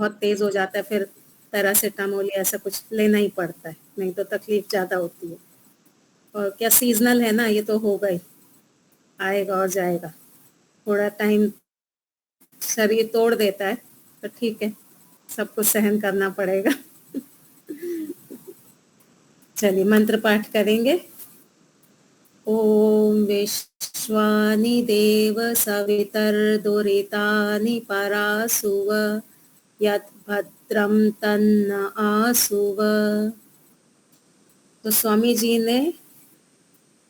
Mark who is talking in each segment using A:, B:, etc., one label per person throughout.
A: बहुत तेज हो जाता है फिर पैरासिटामोल या ऐसा कुछ लेना ही पड़ता है, नहीं तो तकलीफ ज़्यादा होती है। और क्या सीजनल है ना, ये तो होगा ही, आएगा और जाएगा। थोड़ा टाइम शरीर तोड़ देता है, तो ठीक है, सबको सहन करना पड़ेगा। चलिए मंत्र पाठ करेंगे। ओम विश्वानि देव सवितर्दुरितानि परासुव यत् भद्रं तन्न आसुव। तो स्वामी जी ने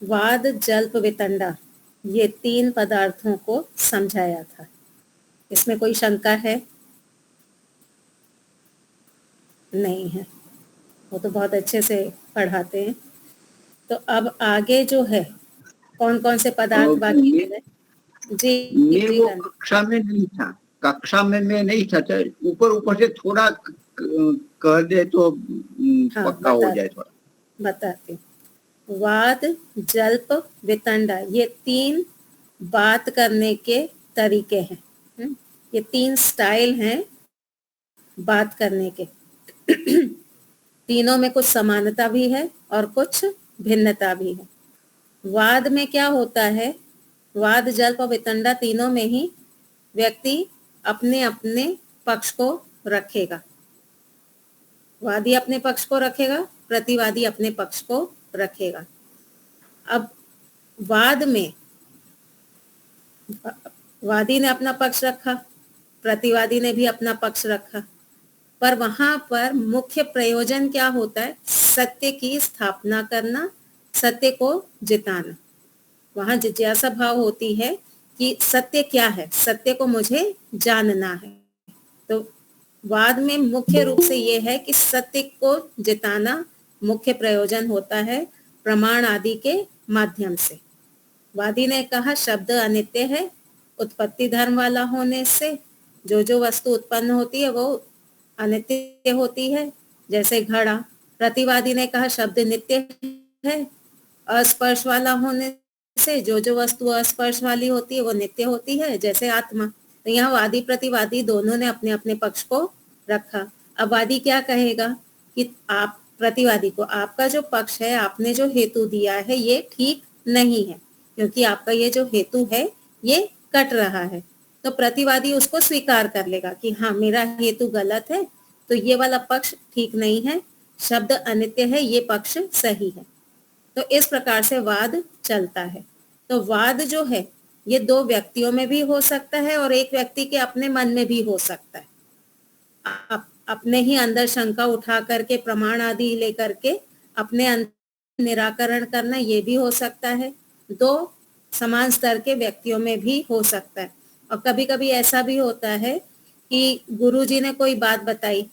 A: वाद जल्प वितंडा ये 3 पदार्थों को समझाया था। इसमें कोई शंका है? नहीं है, वो तो बहुत अच्छे से पढ़ाते हैं। तो अब आगे जो है, कौन कौन से पदार्थ बाकी रह गए? जी
B: मैं
A: जी
B: वो
A: गांधी।
B: कक्षा में नहीं था, कक्षा में मैं नहीं था, तो ऊपर ऊपर से थोड़ा कह दे तो
A: हाँ
B: पक्का हो जाए थोड़ा।
A: बताती हूँ। वाद जल्प वितंडा ये 3 बात करने के तरीके हैं। ये 3 स्टाइल हैं बात करने के। तीनों में कुछ समानता भी है और कुछ भिन्नता भी है। वाद में क्या होता है, वाद जल्प और वितंडा तीनों में ही व्यक्ति अपने अपने पक्ष को रखेगा। वादी अपने पक्ष को रखेगा, प्रतिवादी अपने पक्ष को रखेगा। अब वाद में वादी ने अपना पक्ष रखा, प्रतिवादी ने भी अपना पक्ष रखा, पर वहां पर मुख्य प्रयोजन क्या होता है? सत्य की स्थापना करना, सत्य को जिताना। वहां जिज्ञासा भाव होती है कि सत्य क्या है, सत्य को मुझे जानना है। तो वाद में मुख्य रूप से ये है कि सत्य को जिताना मुख्य प्रयोजन होता है प्रमाण आदि के माध्यम से। वादी ने कहा शब्द अनित्य है, उत्पत्ति धर्म वाला होने से जो वस्तु उत्पन्न होती है वो अनित्य होती है, जैसे घड़ा। प्रतिवादी ने कहा शब्द नित्य है, अस्पर्श वाला होने से जो वस्तु अस्पर्श वाली होती है वो नित्य होती है, जैसे आत्मा। तो यहाँ वादी प्रतिवादी दोनों ने अपने अपने पक्ष को रखा। अब वादी क्या कहेगा कि आप प्रतिवादी को, आपका जो पक्ष है, आपने जो हेतु दिया है ये ठीक नहीं है, क्योंकि आपका ये जो हेतु है ये कट रहा है। तो प्रतिवादी उसको स्वीकार कर लेगा कि हाँ मेरा हेतु गलत है, तो ये वाला पक्ष ठीक नहीं है, शब्द अनित्य है, ये पक्ष सही है। तो इस प्रकार से वाद चलता है। तो वाद जो है ये 2 व्यक्तियों में भी हो सकता है और एक व्यक्ति के अपने मन में भी हो सकता है। अपने ही अंदर शंका उठा करके प्रमाण आदि लेकर के अपने अंदर निराकरण करना, ये भी हो सकता है। 2 समान स्तर के व्यक्तियों में भी हो सकता है। और कभी कभी ऐसा भी होता है कि गुरुजी ने कोई बात बताई,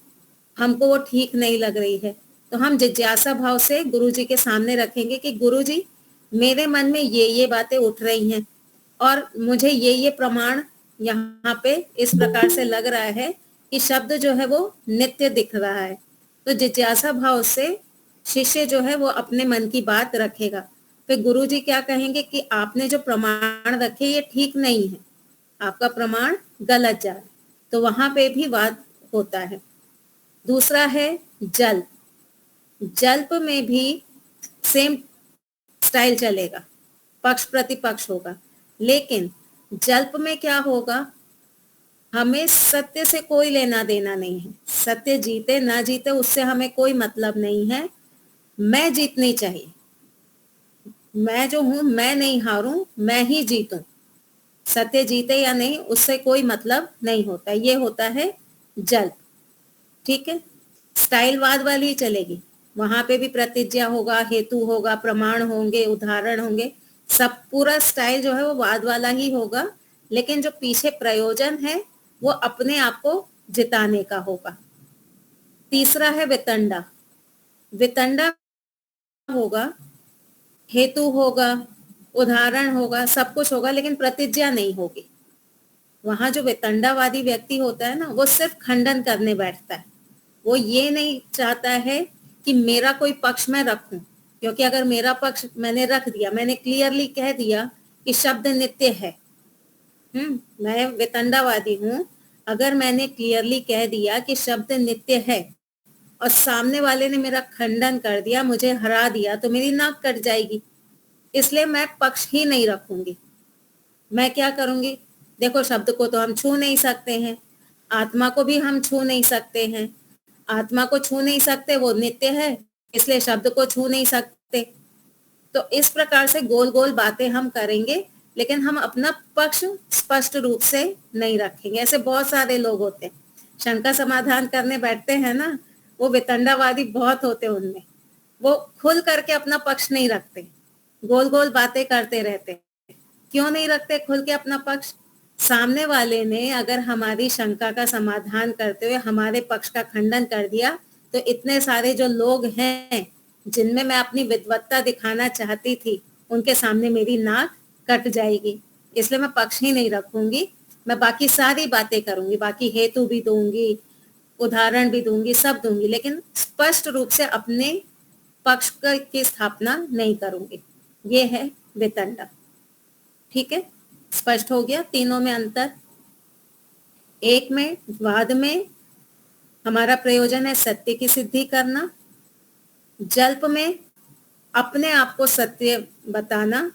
A: हमको वो ठीक नहीं लग रही है, तो हम जिज्ञासा भाव से गुरुजी के सामने रखेंगे कि गुरुजी मेरे मन में ये बातें उठ रही हैं और मुझे ये प्रमाण यहाँ पे इस प्रकार से लग रहा है कि शब्द जो है वो नित्य दिख रहा है। तो जिज्ञासा भाव से शिष्य जो है वो अपने मन की बात रखेगा। फिर गुरुजी क्या कहेंगे कि आपने जो प्रमाण रखे ये ठीक नहीं है, आपका प्रमाण गलत जा रहा है। तो वहां पे भी वाद होता है। दूसरा है जल्प। जल्प में भी सेम स्टाइल चलेगा, पक्ष प्रतिपक्ष होगा, लेकिन जल्प में क्या होगा, हमें सत्य से कोई लेना देना नहीं है। सत्य जीते ना जीते उससे हमें कोई मतलब नहीं है, मैं जीतनी चाहिए, मैं जो हूं मैं नहीं हारूं, मैं ही जीतूं। सत्य जीते या नहीं उससे कोई मतलब नहीं होता, ये होता है जल्प। ठीक है, स्टाइलवाद वाली चलेगी, वहां पे भी प्रतिज्ञा होगा, हेतु होगा, प्रमाण होंगे, उदाहरण होंगे, सब पूरा स्टाइल जो है वो वाद वाला ही होगा, लेकिन जो पीछे प्रयोजन है वो अपने आप को जिताने का होगा। तीसरा है वितंडा। वितंडा होगा, हेतु होगा, उदाहरण होगा, सब कुछ होगा, लेकिन प्रतिज्ञा नहीं होगी। वहां जो वितंडावादी व्यक्ति होता है ना, वो सिर्फ खंडन करने बैठता है, वो ये नहीं चाहता है कि मेरा कोई पक्ष मैं रखूं, क्योंकि अगर मेरा पक्ष मैंने रख दिया, मैंने क्लियरली कह दिया कि शब्द नित्य है, मैं वितंडावादी हूं, अगर मैंने क्लियरली कह दिया कि शब्द नित्य है और सामने वाले ने मेरा खंडन कर दिया, मुझे हरा दिया, तो मेरी नाक कट जाएगी। इसलिए मैं पक्ष ही नहीं रखूंगी। मैं क्या करूंगी, देखो शब्द को तो हम छू नहीं सकते हैं, आत्मा को भी हम छू नहीं सकते हैं। आत्मा को छू नहीं सकते, वो नित्य है, इसलिए शब्द को छू नहीं सकते। तो इस प्रकार से गोल गोल बातें हम करेंगे, लेकिन हम अपना पक्ष स्पष्ट रूप से नहीं रखेंगे। ऐसे बहुत सारे लोग होते हैं, शंका समाधान करने बैठते हैं ना, वो वितंडावादी बहुत होते हैं। उनमें वो खुल करके अपना पक्ष नहीं रखते, गोल गोल बातें करते रहते हैं। क्यों नहीं रखते खुल के अपना पक्ष? सामने वाले ने अगर हमारी शंका का समाधान करते हुए हमारे पक्ष का खंडन कर दिया, तो इतने सारे जो लोग हैं जिनमें मैं अपनी विद्वत्ता दिखाना चाहती थी, उनके सामने मेरी नाक कट जाएगी। इसलिए मैं पक्ष ही नहीं रखूंगी, मैं बाकी सारी बातें करूंगी, बाकी हेतु भी दूंगी, उदाहरण भी दूंगी, सब दूंगी, लेकिन स्पष्ट रूप से अपने पक्ष की स्थापना नहीं करूंगी। ये है वितंडा। ठीक है, स्पष्ट हो गया तीनों में अंतर। एक में, वाद में हमारा प्रयोजन है सत्य की सिद्धि करना, जल्प में अपने आप को सत्य बताना,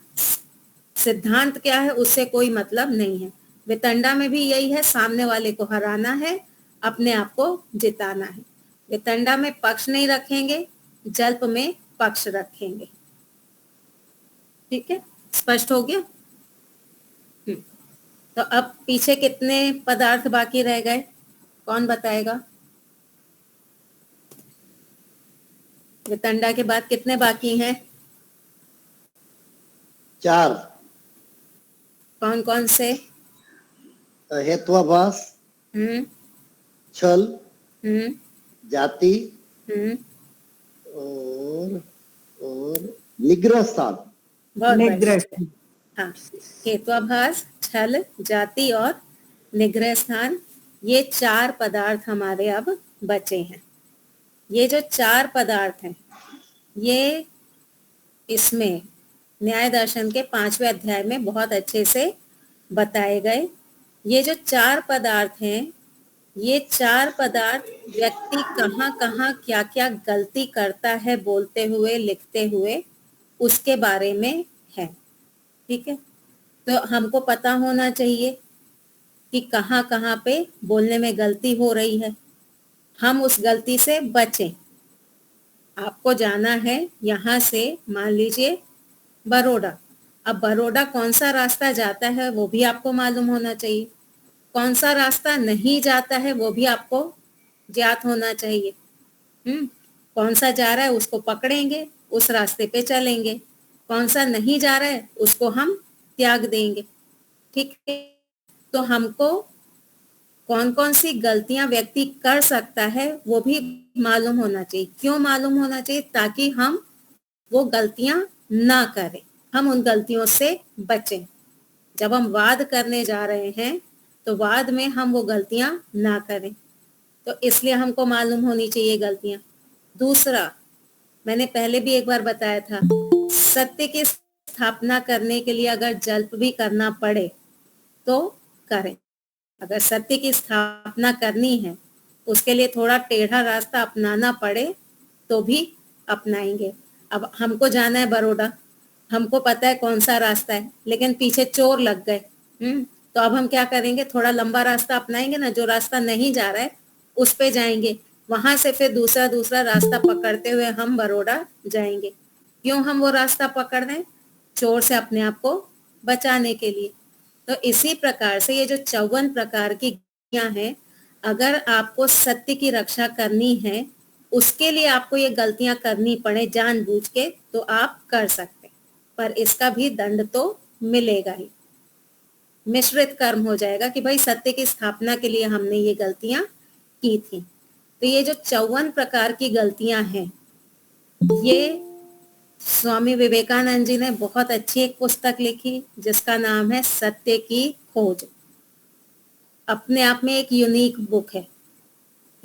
A: सिद्धांत क्या है उससे कोई मतलब नहीं है। वितंडा में भी यही है, सामने वाले को हराना है, अपने आप को जिताना है। वितंडा में पक्ष नहीं रखेंगे, जल्प में पक्ष रखेंगे। ठीक है, स्पष्ट हो गया। तो अब पीछे कितने पदार्थ बाकी रह गए, कौन बताएगा? वितंडा के बाद कितने बाकी हैं?
C: 4।
A: कौन कौन से?
C: हेत्वाभास, छल, जाति और निग्रह स्थान।
A: बहुत बढ़िया। हाँ, हेत्वाभास, छल, जाति और निग्रह स्थान, ये 4 पदार्थ हमारे अब बचे हैं। ये जो 4 पदार्थ हैं, ये इसमें न्याय दर्शन के 5वें अध्याय में बहुत अच्छे से बताए गए। ये जो 4 पदार्थ हैं, ये 4 पदार्थ व्यक्ति कहाँ कहाँ क्या क्या गलती करता है बोलते हुए, लिखते हुए, उसके बारे में है। ठीक है, तो हमको पता होना चाहिए कि कहाँ कहाँ पे बोलने में गलती हो रही है, हम उस गलती से बचें। आपको जाना है यहाँ से, मान लीजिए बड़ौदा। अब बड़ौदा कौन सा रास्ता जाता है वो भी आपको मालूम होना चाहिए, कौन सा रास्ता नहीं जाता है वो भी आपको ज्ञात होना चाहिए। कौन सा जा रहा है उसको पकड़ेंगे, उस रास्ते पे चलेंगे, कौन सा नहीं जा रहा है उसको हम त्याग देंगे। ठीक है, तो हमको कौन कौन सी गलतियां व्यक्ति कर सकता है वो भी मालूम होना चाहिए। क्यों मालूम होना चाहिए? ताकि हम वो गलतियां ना करें, हम उन गलतियों से बचें। जब हम वाद करने जा रहे हैं तो वाद में हम वो गलतियां ना करें, तो इसलिए हमको मालूम होनी चाहिए गलतियां। दूसरा, मैंने पहले भी एक बार बताया था, सत्य की स्थापना करने के लिए अगर जल्प भी करना पड़े तो करें। अगर सत्य की स्थापना करनी है, उसके लिए थोड़ा टेढ़ा रास्ता अपनाना पड़े तो भी अपनाएंगे। अब हमको जाना है बड़ौदा, हमको पता है कौन सा रास्ता है, लेकिन पीछे चोर लग गए, तो अब हम क्या करेंगे? थोड़ा लंबा रास्ता अपनाएंगे ना, जो रास्ता नहीं जा रहा है उस पे जाएंगे, वहां से फिर दूसरा रास्ता पकड़ते हुए हम बड़ौदा जाएंगे। क्यों हम वो रास्ता पकड़ रहे हैं? चोर से अपने आप को बचाने के लिए। तो इसी प्रकार से ये जो 54 प्रकार की गलतियां हैं, अगर आपको सत्य की रक्षा करनी है, उसके लिए आपको ये गलतियां करनी पड़े जानबूझ के, तो आप कर सकते, पर इसका भी दंड तो मिलेगा ही। मिश्रित कर्म हो जाएगा कि भाई सत्य की स्थापना के लिए हमने ये गलतियां की थी। तो ये जो 54 प्रकार की गलतियां हैं, ये स्वामी विवेकानंद जी ने बहुत अच्छी एक पुस्तक लिखी जिसका नाम है सत्य की खोज। अपने आप में एक यूनिक बुक है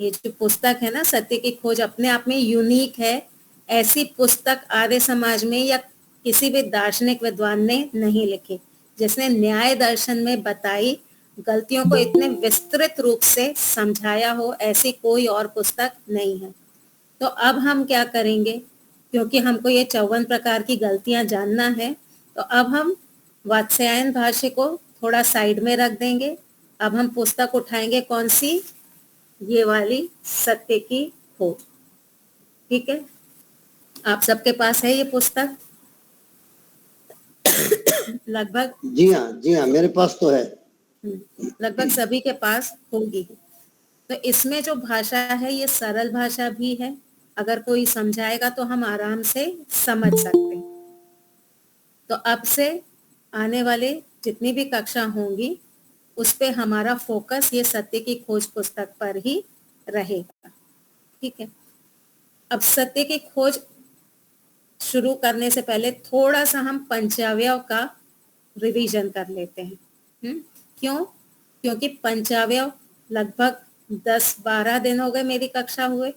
A: ये जो पुस्तक है ना, सत्य की खोज, अपने आप में यूनिक है। ऐसी पुस्तक आर्य समाज में या किसी भी दार्शनिक विद्वान ने नहीं लिखी, जिसने न्याय दर्शन में बताई गलतियों को इतने विस्तृत रूप से समझाया हो ऐसी कोई और पुस्तक नहीं है। तो अब हम क्या करेंगे, क्योंकि हमको ये 54 प्रकार की गलतियां जानना है, तो अब हम वात्स्यायन भाष्य को थोड़ा साइड में रख देंगे। अब हम पुस्तक उठाएंगे, कौन सी, ये वाली, सत्य की खोज। ठीक है, आप सबके पास है ये पुस्तक? लगभग
C: जी हाँ, मेरे पास तो है।
A: लगभग सभी के पास होगी। तो इसमें जो भाषा है ये सरल भाषा भी है, अगर कोई समझाएगा तो हम आराम से समझ सकते हैं। तो अब से आने वाले जितनी भी कक्षा होंगी उस पे हमारा फोकस ये सत्य की खोज पुस्तक पर ही रहेगा। ठीक है, अब सत्य की खोज शुरू करने से पहले थोड़ा सा हम पंचावयव का रिवीजन कर लेते हैं। क्यों? क्योंकि पंचावयव लगभग 10-12 दिन हो गए मेरी कक्षा हुए।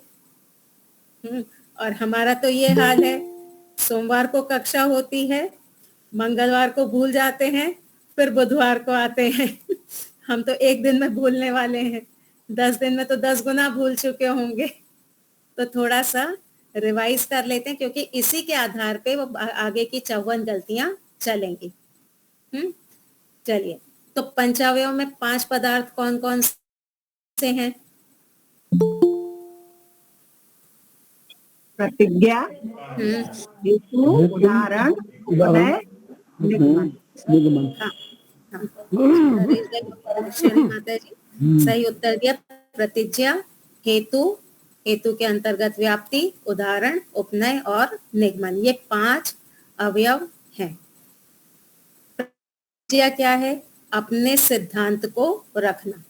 A: और हमारा तो ये हाल है, सोमवार को कक्षा होती है, मंगलवार को भूल जाते हैं, फिर बुधवार को आते हैं। हम तो एक दिन में भूलने वाले हैं, 10 दिन में तो 10 गुना भूल चुके होंगे। तो थोड़ा सा रिवाइज कर लेते हैं, क्योंकि इसी के आधार पे वो आगे की 54 गलतियां चलेंगी। चलिए, तो पंचावयव में 5 पदार्थ कौन कौन से हैं?
D: प्रतिज्ञा, हेतु, उदाहरण, उपनय, निगमन।
A: हाँ, माता जी सही उत्तर दिया। प्रतिज्ञा, हेतु, हेतु के अंतर्गत व्याप्ति, उदाहरण, उपनय और निगमन, ये 5 अवयव हैं। प्रतिज्ञा क्या है? अपने सिद्धांत को रखना।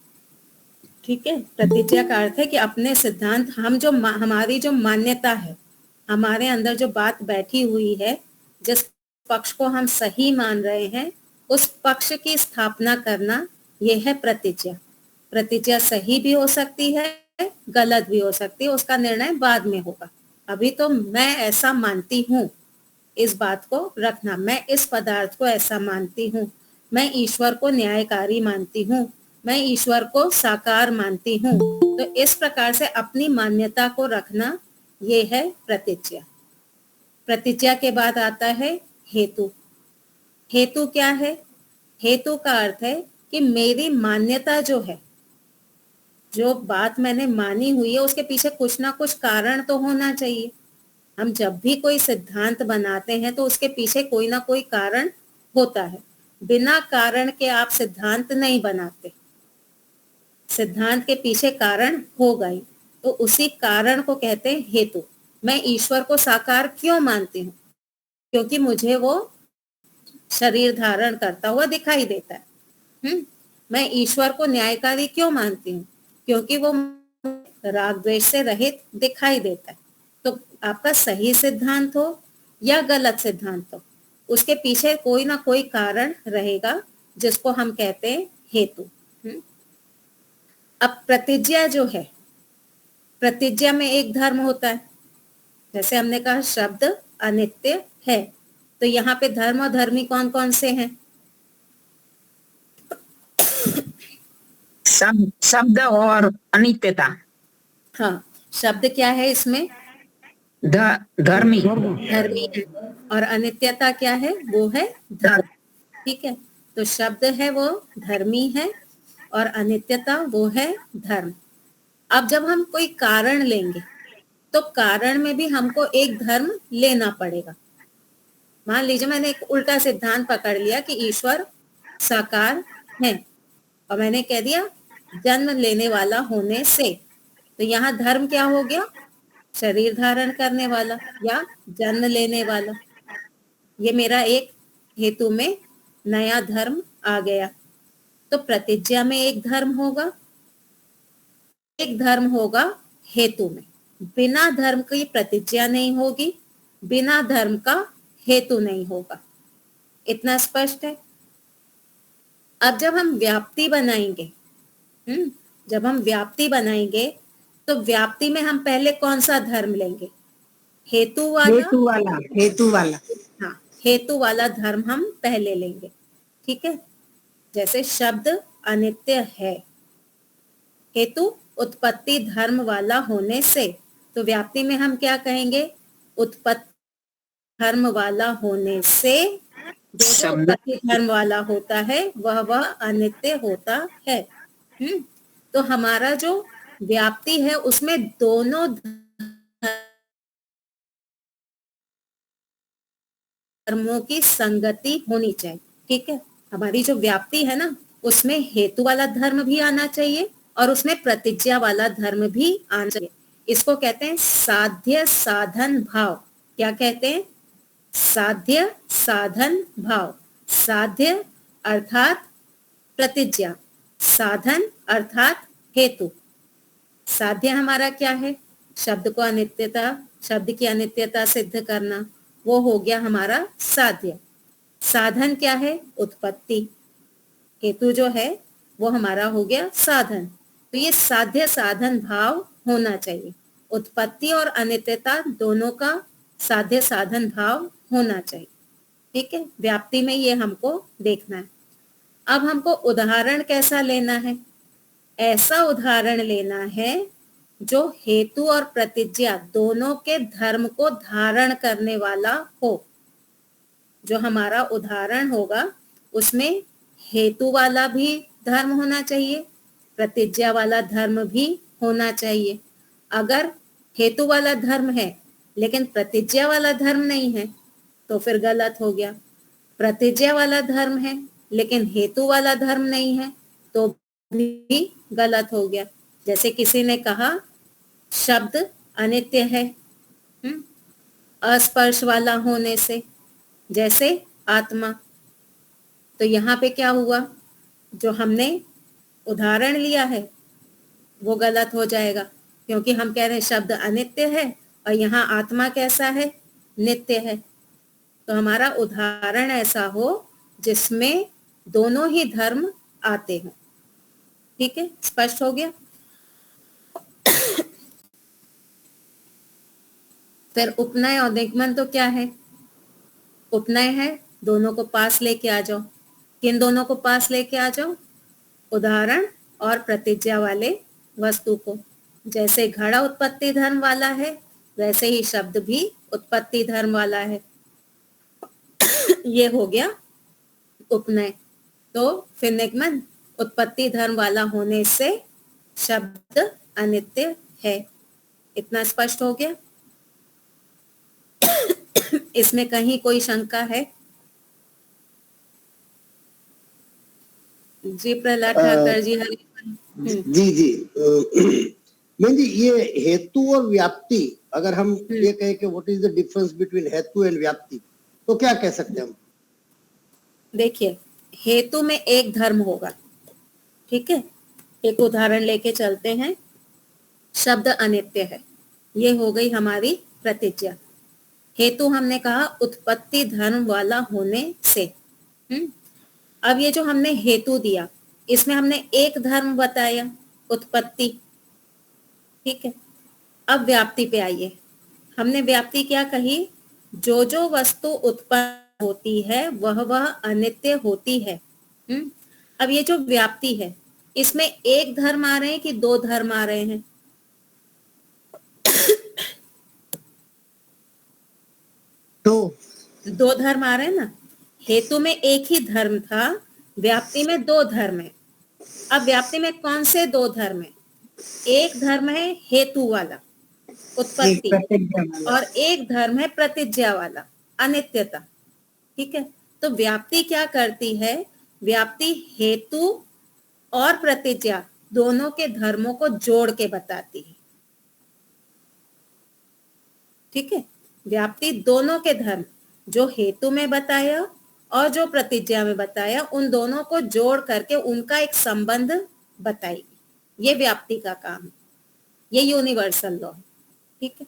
A: ठीक है, प्रतिज्ञा का अर्थ है कि अपने सिद्धांत, हम जो हमारी जो मान्यता है, हमारे अंदर जो बात बैठी हुई है, जिस पक्ष को हम सही मान रहे हैं, उस पक्ष की स्थापना करना, यह है प्रतिज्ञा। प्रतिज्ञा सही भी हो सकती है, गलत भी हो सकती है, उसका निर्णय बाद में होगा। अभी तो मैं ऐसा मानती हूँ, इस बात को रखना, मैं इस पदार्थ को ऐसा मानती हूँ, मैं ईश्वर को न्यायकारी मानती हूँ, मैं ईश्वर को साकार मानती हूँ। तो इस प्रकार से अपनी मान्यता को रखना, ये है प्रतिज्ञा। प्रतिज्ञा के बाद आता है हेतु। हेतु क्या है? हेतु का अर्थ है कि मेरी मान्यता जो है, जो बात मैंने मानी हुई है, उसके पीछे कुछ ना कुछ कारण तो होना चाहिए। हम जब भी कोई सिद्धांत बनाते हैं तो उसके पीछे कोई ना कोई कारण होता है। बिना कारण के आप सिद्धांत नहीं बनाते, सिद्धांत के पीछे कारण होगा ही। तो उसी कारण को कहते हैं हेतु। मैं ईश्वर को साकार क्यों मानती हूँ? क्योंकि मुझे वो शरीर धारण करता हुआ दिखाई देता है। मैं ईश्वर को न्यायकारी क्यों मानती हूँ? क्योंकि वो राग द्वेष से रहित दिखाई देता है। तो आपका सही सिद्धांत हो या गलत सिद्धांत हो, उसके पीछे कोई ना कोई कारण रहेगा, जिसको हम कहते हैं हेतु। अब प्रतिज्ञा जो है, प्रतिज्ञा में एक धर्म होता है। जैसे हमने कहा शब्द अनित्य है, तो यहाँ पे धर्म और धर्मी कौन कौन से हैं?
D: शब्द और अनित्यता।
A: हाँ, शब्द क्या है इसमें?
D: धर्मी।
A: धर्मी है। और अनित्यता क्या है? वो है धर्म। ठीक है, तो शब्द है वो धर्मी है और अनित्यता वो है धर्म। अब जब हम कोई कारण लेंगे तो कारण में भी हमको एक धर्म लेना पड़ेगा। मान लीजिए मैंने एक उल्टा सिद्धांत पकड़ लिया कि ईश्वर साकार है, और मैंने कह दिया जन्म लेने वाला होने से, तो यहाँ धर्म क्या हो गया? शरीर धारण करने वाला या जन्म लेने वाला। ये मेरा एक हेतु में नया धर्म आ गया। तो प्रतिज्ञा में एक धर्म होगा, एक धर्म होगा हेतु में। बिना धर्म की प्रतिज्ञा नहीं होगी, बिना धर्म का हेतु नहीं होगा। इतना स्पष्ट है? अब जब हम व्याप्ति बनाएंगे, जब हम व्याप्ति बनाएंगे तो व्याप्ति में हम पहले कौन सा धर्म लेंगे? हेतु वाला। हाँ, हेतु वाला धर्म हम पहले लेंगे। ठीक है, जैसे शब्द अनित्य है। हेतु उत्पत्ति धर्म वाला होने से, तो व्याप्ति में हम क्या कहेंगे? उत्पत्ति धर्म वाला होने से जो
D: शब्द
A: उत्पत्ति धर्म वाला होता है वह अनित्य होता है। तो हमारा जो व्याप्ति है उसमें दोनों धर्मों की संगति होनी चाहिए। ठीक है, हमारी जो व्याप्ति है ना उसमें हेतु वाला धर्म भी आना चाहिए और उसमें प्रतिज्ञा वाला धर्म भी आना चाहिए। इसको कहते हैं साध्य साधन भाव। क्या कहते हैं? साध्य साधन भाव। साध्य अर्थात प्रतिज्ञा, साधन अर्थात हेतु। साध्य हमारा क्या है? शब्द को अनित्यता, शब्द की अनित्यता सिद्ध करना, वो हो गया हमारा साध्य। साधन क्या है? उत्पत्ति। हेतु जो है वो हमारा हो गया साधन। तो ये साध्य साधन भाव होना चाहिए। उत्पत्ति और अनित्यता दोनों का साध्य साधन भाव होना चाहिए। ठीक है, व्याप्ति में ये हमको देखना है। अब हमको उदाहरण कैसा लेना है? ऐसा उदाहरण लेना है जो हेतु और प्रतिज्ञा दोनों के धर्म को धारण करने वाला हो। जो हमारा उदाहरण होगा उसमें हेतु वाला भी धर्म होना चाहिए, प्रतिज्ञा वाला धर्म भी होना चाहिए। अगर हेतु वाला धर्म है लेकिन प्रतिज्ञा वाला धर्म नहीं है तो फिर गलत हो गया। प्रतिज्ञा वाला धर्म है लेकिन हेतु वाला धर्म नहीं है तो भी गलत हो गया। जैसे किसी ने कहा शब्द अनित्य है अस्पर्श वाला होने से, जैसे आत्मा। तो यहाँ पे क्या हुआ? जो हमने उदाहरण लिया है वो गलत हो जाएगा, क्योंकि हम कह रहे हैं शब्द अनित्य है और यहाँ आत्मा कैसा है? नित्य है। तो हमारा उदाहरण ऐसा हो जिसमें दोनों ही धर्म आते हैं। ठीक है, स्पष्ट हो गया? फिर उपनय और निगमन तो क्या है? उपनय है दोनों को पास लेके आ जाओ। किन दोनों को पास लेके आ जाओ? उदाहरण और प्रतिज्ञा वाले वस्तु को। जैसे घड़ा उत्पत्ति धर्म वाला है वैसे ही शब्द भी उत्पत्ति धर्म वाला है। ये हो गया उपनय। तो फिर निगमन उत्पत्ति धर्म वाला होने से शब्द अनित्य है। इतना स्पष्ट हो गया? इसमें कहीं कोई शंका है? जी प्रहलाद ठाकर जी।
C: मैं जी ये हेतु और व्याप्ति, अगर हम ये कहें कि what is the difference between हेतु एंड व्याप्ति, तो क्या कह सकते हैं हम?
A: देखिए, हेतु में एक धर्म होगा। ठीक है, एक उदाहरण लेके चलते हैं। शब्द अनित्य है, ये हो गई हमारी प्रतिज्ञा। हेतु हमने कहा उत्पत्ति धर्म वाला होने से। अब ये जो हमने हेतु दिया इसमें हमने एक धर्म बताया, उत्पत्ति। ठीक है, अब व्याप्ति पे आइए। हमने व्याप्ति क्या कही? जो जो वस्तु उत्पन्न होती है वह अनित्य होती है। अब ये जो व्याप्ति है इसमें एक धर्म आ रहे हैं कि दो धर्म आ रहे हैं? दो धर्म आ रहे हैं ना। हेतु में एक ही धर्म था, व्याप्ति में दो धर्म है। अब व्याप्ति में कौन से दो धर्म है? एक धर्म है हेतु वाला उत्पत्ति और एक धर्म है प्रतिज्ञा वाला अनित्यता। ठीक है, तो व्याप्ति क्या करती है? व्याप्ति हेतु और प्रतिज्ञा दोनों के धर्मों को जोड़ के बताती है। ठीक है, व्याप्ति दोनों के धर्म, जो हेतु में बताया और जो प्रतिज्ञा में बताया, उन दोनों को जोड़ करके उनका एक संबंध बताएगी। ये व्याप्ति का काम है, ये यूनिवर्सल लॉ है। ठीक है,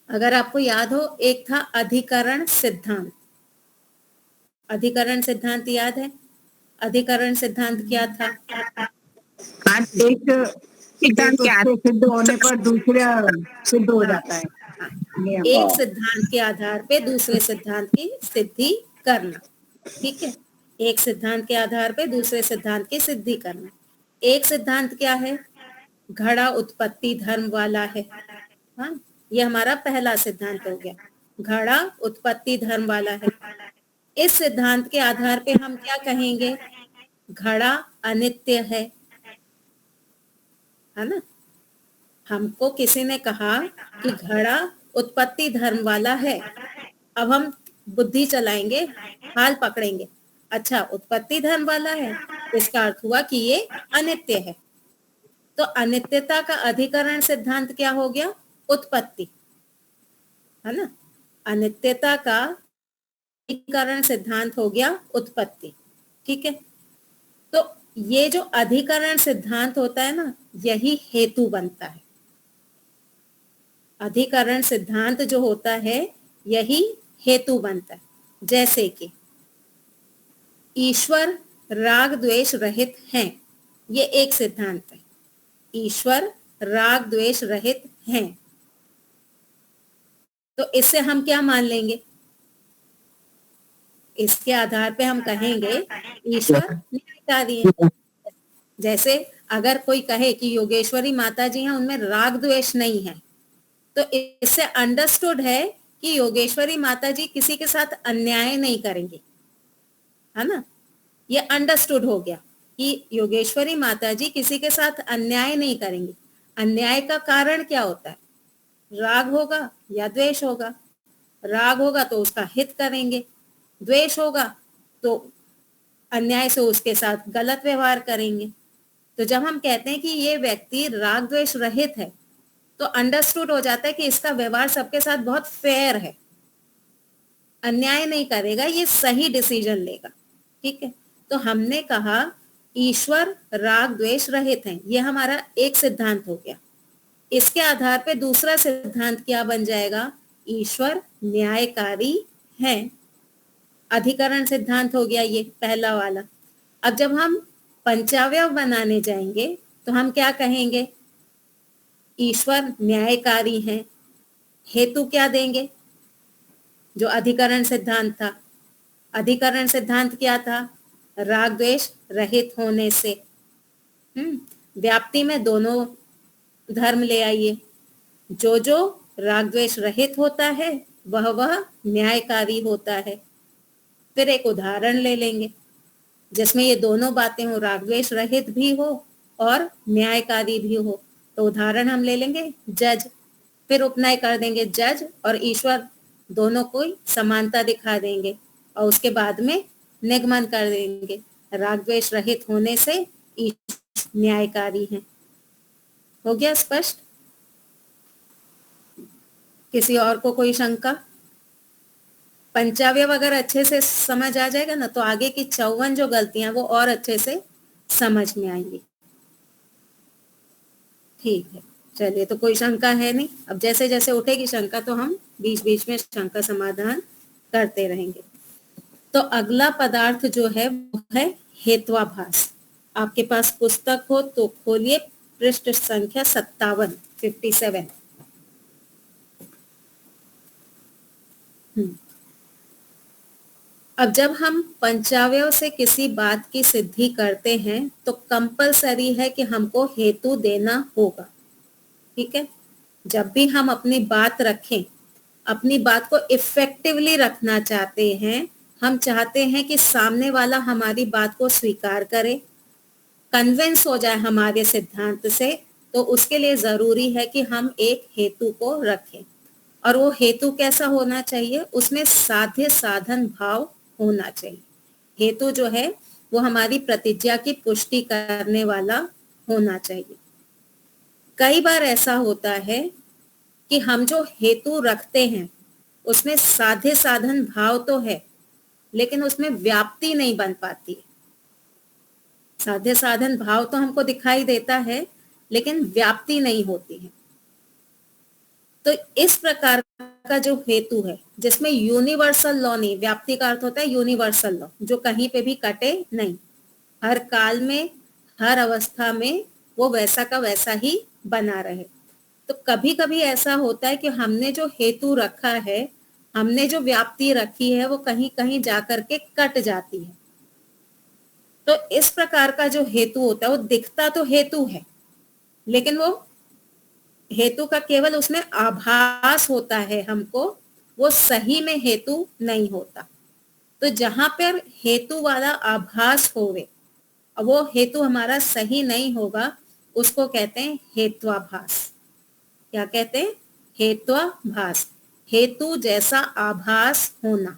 A: अगर आपको याद हो, एक था अधिकरण सिद्धांत। अधिकरण सिद्धांत याद है? अधिकरण सिद्धांत क्या था?
D: एक सिद्धांत सिद्ध होने पर दूसरा सिद्ध हो जाता है।
A: एक सिद्धांत के आधार पे दूसरे सिद्धांत की सिद्धि करना। ठीक है, एक सिद्धांत के आधार पे दूसरे सिद्धांत की सिद्धि करना। एक सिद्धांत क्या है? घड़ा उत्पत्ति धर्म वाला है। हाँ, ये हमारा पहला सिद्धांत हो गया, घड़ा उत्पत्ति धर्म वाला है। इस सिद्धांत के आधार पे हम क्या कहेंगे? घड़ा अनित्य है ना। हमको किसी ने कहा कि घड़ा उत्पत्ति धर्म वाला है, अब हम बुद्धि चलाएंगे, हाल पकड़ेंगे। अच्छा, उत्पत्ति धर्म वाला है, इसका अर्थ हुआ कि ये अनित्य है। तो अनित्यता का अधिकरण सिद्धांत क्या हो गया? उत्पत्ति, है ना। अनित्यता का अधिकरण सिद्धांत हो गया उत्पत्ति। ठीक है, तो ये जो अधिकरण सिद्धांत होता है ना, यही हेतु बनता है। अधिकरण सिद्धांत जो होता है यही हेतु बनता है। जैसे कि ईश्वर राग द्वेष रहित हैं, ये एक सिद्धांत है। ईश्वर राग द्वेष रहित हैं, तो इससे हम क्या मान लेंगे? इसके आधार पे हम कहेंगे ईश्वर न्यायकारी है। जैसे अगर कोई कहे कि योगेश्वरी माता जी हैं, उनमें राग द्वेष नहीं है, तो इससे अंडरस्टूड है कि योगेश्वरी माता जी किसी के साथ अन्याय नहीं करेंगे, है ना। ये अंडरस्टूड हो गया कि योगेश्वरी माता जी किसी के साथ अन्याय नहीं करेंगी। अन्याय का कारण क्या होता है? राग होगा या द्वेष होगा। राग होगा तो उसका हित करेंगे, द्वेष होगा तो अन्याय से उसके साथ गलत व्यवहार करेंगे। तो जब हम कहते हैं कि ये व्यक्ति राग द्वेष रहित है, तो अंडरस्टूड हो जाता है कि इसका व्यवहार सबके साथ बहुत फेयर है, अन्याय नहीं करेगा, ये सही डिसीजन लेगा। ठीक है, तो हमने कहा ईश्वर राग द्वेष रहित हैं, ये हमारा एक सिद्धांत हो गया। इसके आधार पे दूसरा सिद्धांत क्या बन जाएगा? ईश्वर न्यायकारी हैं। अधिकरण सिद्धांत हो गया ये पहला वाला। अब जब हम पंचावयव बनाने जाएंगे तो हम क्या कहेंगे? ईश्वर न्यायकारी हैं। हेतु क्या देंगे? जो अधिकरण सिद्धांत था। अधिकरण सिद्धांत क्या था? राग द्वेष रहित होने से। व्याप्ति में दोनों धर्म ले आइए। जो जो राग द्वेष रहित होता है वह न्यायकारी होता है। फिर एक उदाहरण ले लेंगे जिसमें ये दोनों बातें हो, राग द्वेष रहित भी हो और न्यायकारी भी हो। तो उदाहरण हम ले लेंगे जज, फिर उपनय कर देंगे जज और ईश्वर, दोनों को समानता दिखा देंगे और उसके बाद में निगमन कर देंगे राग द्वेष रहित होने से ईश्वर न्यायकारी हैं। हो गया स्पष्ट? किसी और को कोई शंका? पंचावयव अगर अच्छे से समझ आ जाएगा ना, तो आगे की 54 जो गलतियां वो और अच्छे से समझ में आएंगी। ठीक है, चलिए, तो कोई शंका है नहीं। अब जैसे जैसे उठेगी शंका तो हम बीच बीच में शंका समाधान करते रहेंगे। तो अगला पदार्थ जो है वो है हेत्वाभास। आपके पास पुस्तक हो तो खोलिए पृष्ठ संख्या 57। अब जब हम पंचावयव से किसी बात की सिद्धि करते हैं तो कंपलसरी है कि हमको हेतु देना होगा। ठीक है, जब भी हम अपनी बात रखें, अपनी बात को इफेक्टिवली रखना चाहते हैं, हम चाहते हैं कि सामने वाला हमारी बात को स्वीकार करे, कन्विंस हो जाए हमारे सिद्धांत से, तो उसके लिए जरूरी है कि हम एक हेतु को रखें। और वो हेतु कैसा होना चाहिए? उसमें साध्य साधन भाव होना चाहिए। हेतु जो है वो हमारी प्रतिज्ञा की पुष्टि करने वाला होना चाहिए। कई बार ऐसा होता है कि हम जो हेतु रखते हैं उसमें साध्य साधन भाव तो है, लेकिन उसमें व्याप्ति नहीं बन पाती। साध्य साधन भाव तो हमको दिखाई देता है, लेकिन व्याप्ति नहीं होती है। तो इस प्रकार का जो हेतु है जिसमें यूनिवर्सल लॉ नहीं, व्याप्ति का अर्थ होता है यूनिवर्सल लॉ, जो कहीं पे भी कटे नहीं, हर काल में हर अवस्था में वो वैसा का वैसा ही बना रहे। तो कभी कभी ऐसा होता है कि हमने जो हेतु रखा है, हमने जो व्याप्ति रखी है, वो कहीं कहीं जाकर के कट जाती है। तो इस प्रकार का जो हेतु होता है वो दिखता तो हेतु है, लेकिन वो हेतु का केवल उसमें आभास होता है हमको, वो सही में हेतु नहीं होता। तो जहां पर हेतु वाला आभास होवे, वो हेतु हमारा सही नहीं होगा, उसको कहते हैं हेत्वाभास। क्या कहते हैं? हेत्वाभास, हेतु जैसा आभास होना।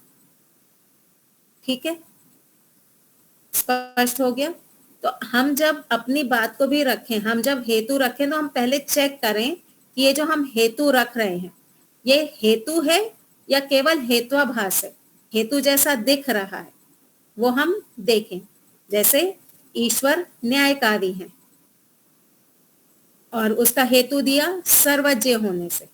A: ठीक है, स्पष्ट हो गया। तो हम जब अपनी बात को भी रखें, हम जब हेतु रखें तो हम पहले चेक करें कि ये जो हम हेतु रख रहे हैं ये हेतु है या केवल हेत्वाभास है, हेतु जैसा दिख रहा है वो हम देखें। जैसे ईश्वर न्यायकारी है और उसका हेतु दिया सर्वज्ञ होने से।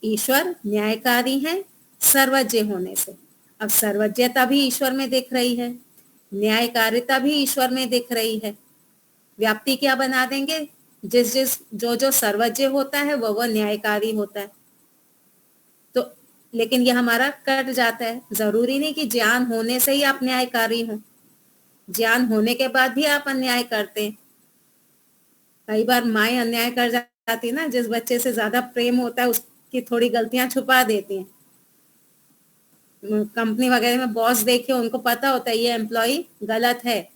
A: ईश्वर न्यायकारी है सर्वज्ञ होने से। अब सर्वज्ञता भी ईश्वर में दिख रही है, न्यायकारिता भी ईश्वर में दिख रही है। व्याप्ति क्या बना देंगे? जिस जो सर्वज्ञ होता है वो न्यायकारी होता है। तो लेकिन ये हमारा कट जाता है। जरूरी नहीं कि ज्ञान होने से ही आप न्यायकारी हो, ज्ञान होने के बाद भी आप अन्याय करते हैं। कई बार माएँ अन्याय कर जाती ना, जिस बच्चे से ज्यादा प्रेम होता है उसकी थोड़ी गलतियां छुपा देती हैं। कंपनी वगैरह में बॉस देखे, उनको पता होता है ये एम्प्लॉय गलत है,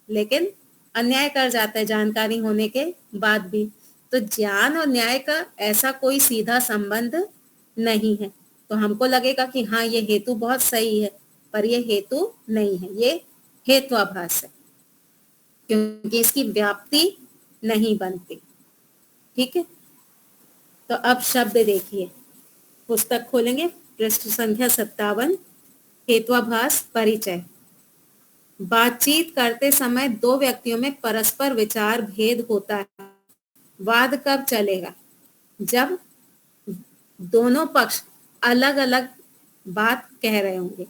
A: लेकिन अन्याय कर जाता है जानकारी होने के बाद भी। तो ज्ञान और न्याय का ऐसा कोई सीधा संबंध नहीं है। तो हमको लगेगा कि हाँ ये हेतु बहुत सही है, पर ये हेतु नहीं है, ये हेत्वाभास है, क्योंकि इसकी व्याप्ति नहीं बनती। ठीक है, तो अब शब्द देखिए, पुस्तक खोलेंगे, पृष्ठ संख्या 57, हेत्वाभास परिचय। बातचीत करते समय दो व्यक्तियों में परस्पर विचार भेद होता है। वाद कब चलेगा? जब दोनों पक्ष अलग अलग बात कह रहे होंगे।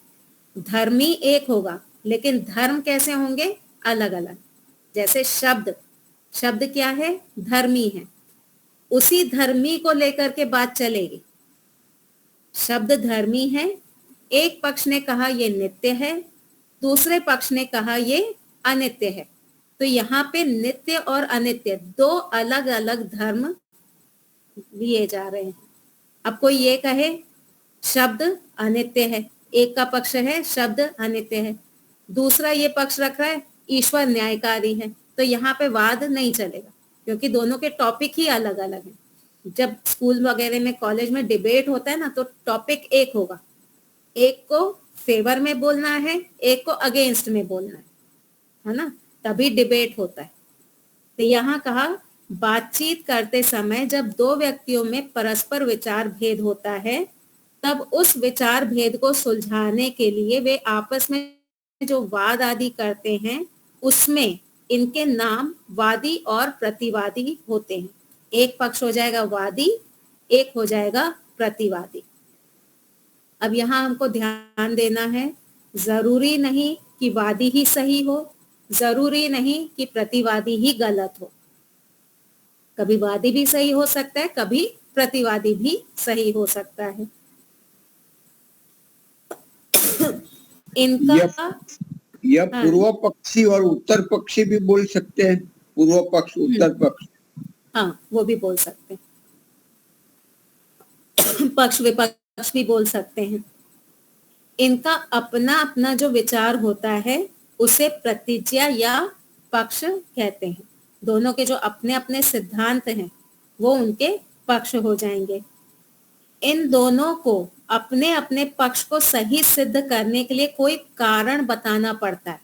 A: धर्मी एक होगा, लेकिन धर्म कैसे होंगे? अलग अलग। जैसे शब्द, शब्द क्या है? धर्मी है, उसी धर्मी को लेकर के बात चलेगी। शब्द धर्मी है, एक पक्ष ने कहा ये नित्य है, दूसरे पक्ष ने कहा ये अनित्य है। तो यहाँ पे नित्य और अनित्य दो अलग अलग धर्म लिए जा रहे हैं। अब कोई ये कहे शब्द अनित्य है, एक का पक्ष है शब्द अनित्य है, दूसरा ये पक्ष रख रहा है ईश्वर न्यायकारी है, तो यहाँ पे वाद नहीं चलेगा, क्योंकि दोनों के टॉपिक ही अलग अलग हैं। जब स्कूल वगैरह में, कॉलेज में डिबेट होता है ना, तो टॉपिक एक होगा, एक को फेवर में बोलना है, एक को अगेंस्ट में बोलना है ना, तभी डिबेट होता है। तो यहाँ कहा बातचीत करते समय जब दो व्यक्तियों में परस्पर विचार भेद होता है, तब उस विचार भेद को सुलझाने के लिए वे आपस में जो वाद आदि करते हैं, उसमें इनके नाम वादी और प्रतिवादी होते हैं। एक पक्ष हो जाएगा वादी, एक हो जाएगा प्रतिवादी। अब यहाँ हमको ध्यान देना है, जरूरी नहीं कि वादी ही सही हो, जरूरी नहीं कि प्रतिवादी ही गलत हो। कभी वादी भी सही हो सकता है, कभी प्रतिवादी भी सही हो सकता है। इनका
B: यह पूर्व पक्षी और उत्तर पक्षी भी बोल सकते हैं, पूर्व पक्ष उत्तर पक्ष।
A: हाँ, वो भी बोल सकते हैं, पक्ष विपक्ष भी बोल सकते हैं। इनका अपना अपना जो विचार होता है उसे प्रतिज्ञा या पक्ष कहते हैं। दोनों के जो अपने अपने सिद्धांत हैं वो उनके पक्ष हो जाएंगे। इन दोनों को अपने अपने पक्ष को सही सिद्ध करने के लिए कोई कारण बताना पड़ता है।